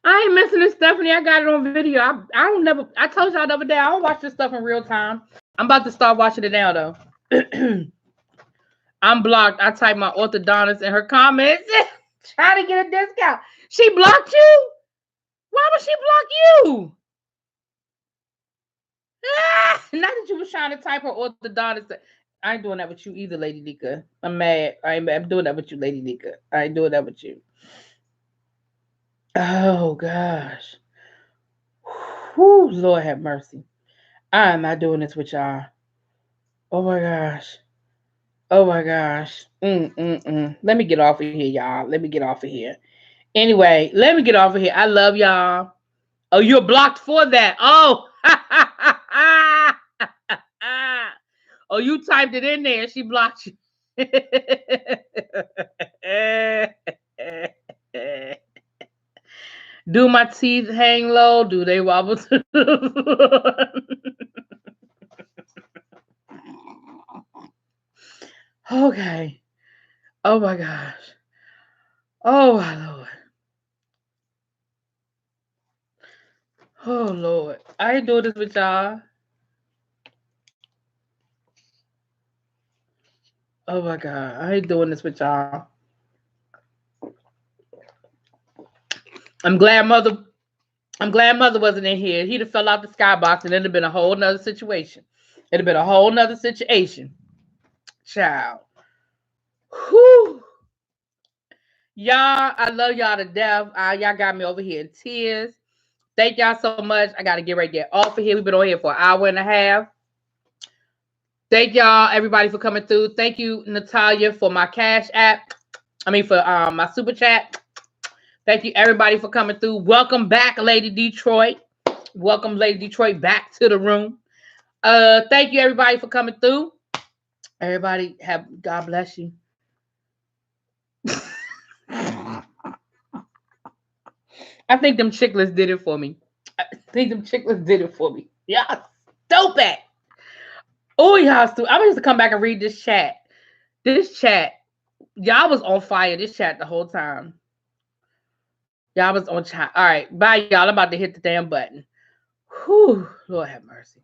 I ain't missing this, Stephanie. I got it on video. I don't never. I told y'all the other day I don't watch this stuff in real time. I'm about to start watching it now though. I'm blocked. I typed my orthodontist in her comments trying to get a discount. She blocked you? Why would she block you? Not that you was trying to type her orthodontist. I ain't doing that with you either, Lady Nika. I'm mad. I'm doing that with you, Lady Nika. I ain't doing that with you. Oh gosh. Whew, Lord have mercy. I am not doing this with y'all. Oh my gosh. Oh my gosh. Let me get off of here, y'all. Let me get off of here. Anyway, let me get off of here. I love y'all. Oh, you're blocked for that. Oh. Oh, you typed it in there. She blocked you. Do my teeth hang low? Do they wobble to the Okay. Oh my gosh. Oh my Lord. Oh Lord. I ain't doing this with y'all. Oh my God. I ain't doing this with y'all. I'm glad mother wasn't in here. He'd have fell out the skybox and it'd have been a whole nother situation. It'd have been a whole nother situation. Child. Whew. Y'all, I love y'all to death. Y'all got me over here in tears. Thank y'all so much. I got to get right there off of here. We've been on here for an hour and a half. Thank y'all, everybody, for coming through. Thank you, Natalia, for my cash app. For my super chat. Thank you, everybody, for coming through. Welcome back, Lady Detroit. Welcome, Lady Detroit, back to the room. Thank you, everybody, for coming through. Everybody, God bless you. I think them chicklets did it for me. Y'all stupid. Oh, y'all stupid. I'm going to come back and read this chat. Y'all was on fire, this chat, the whole time. Y'all was on chat. All right. Bye, y'all. I'm about to hit the damn button. Whew. Lord have mercy.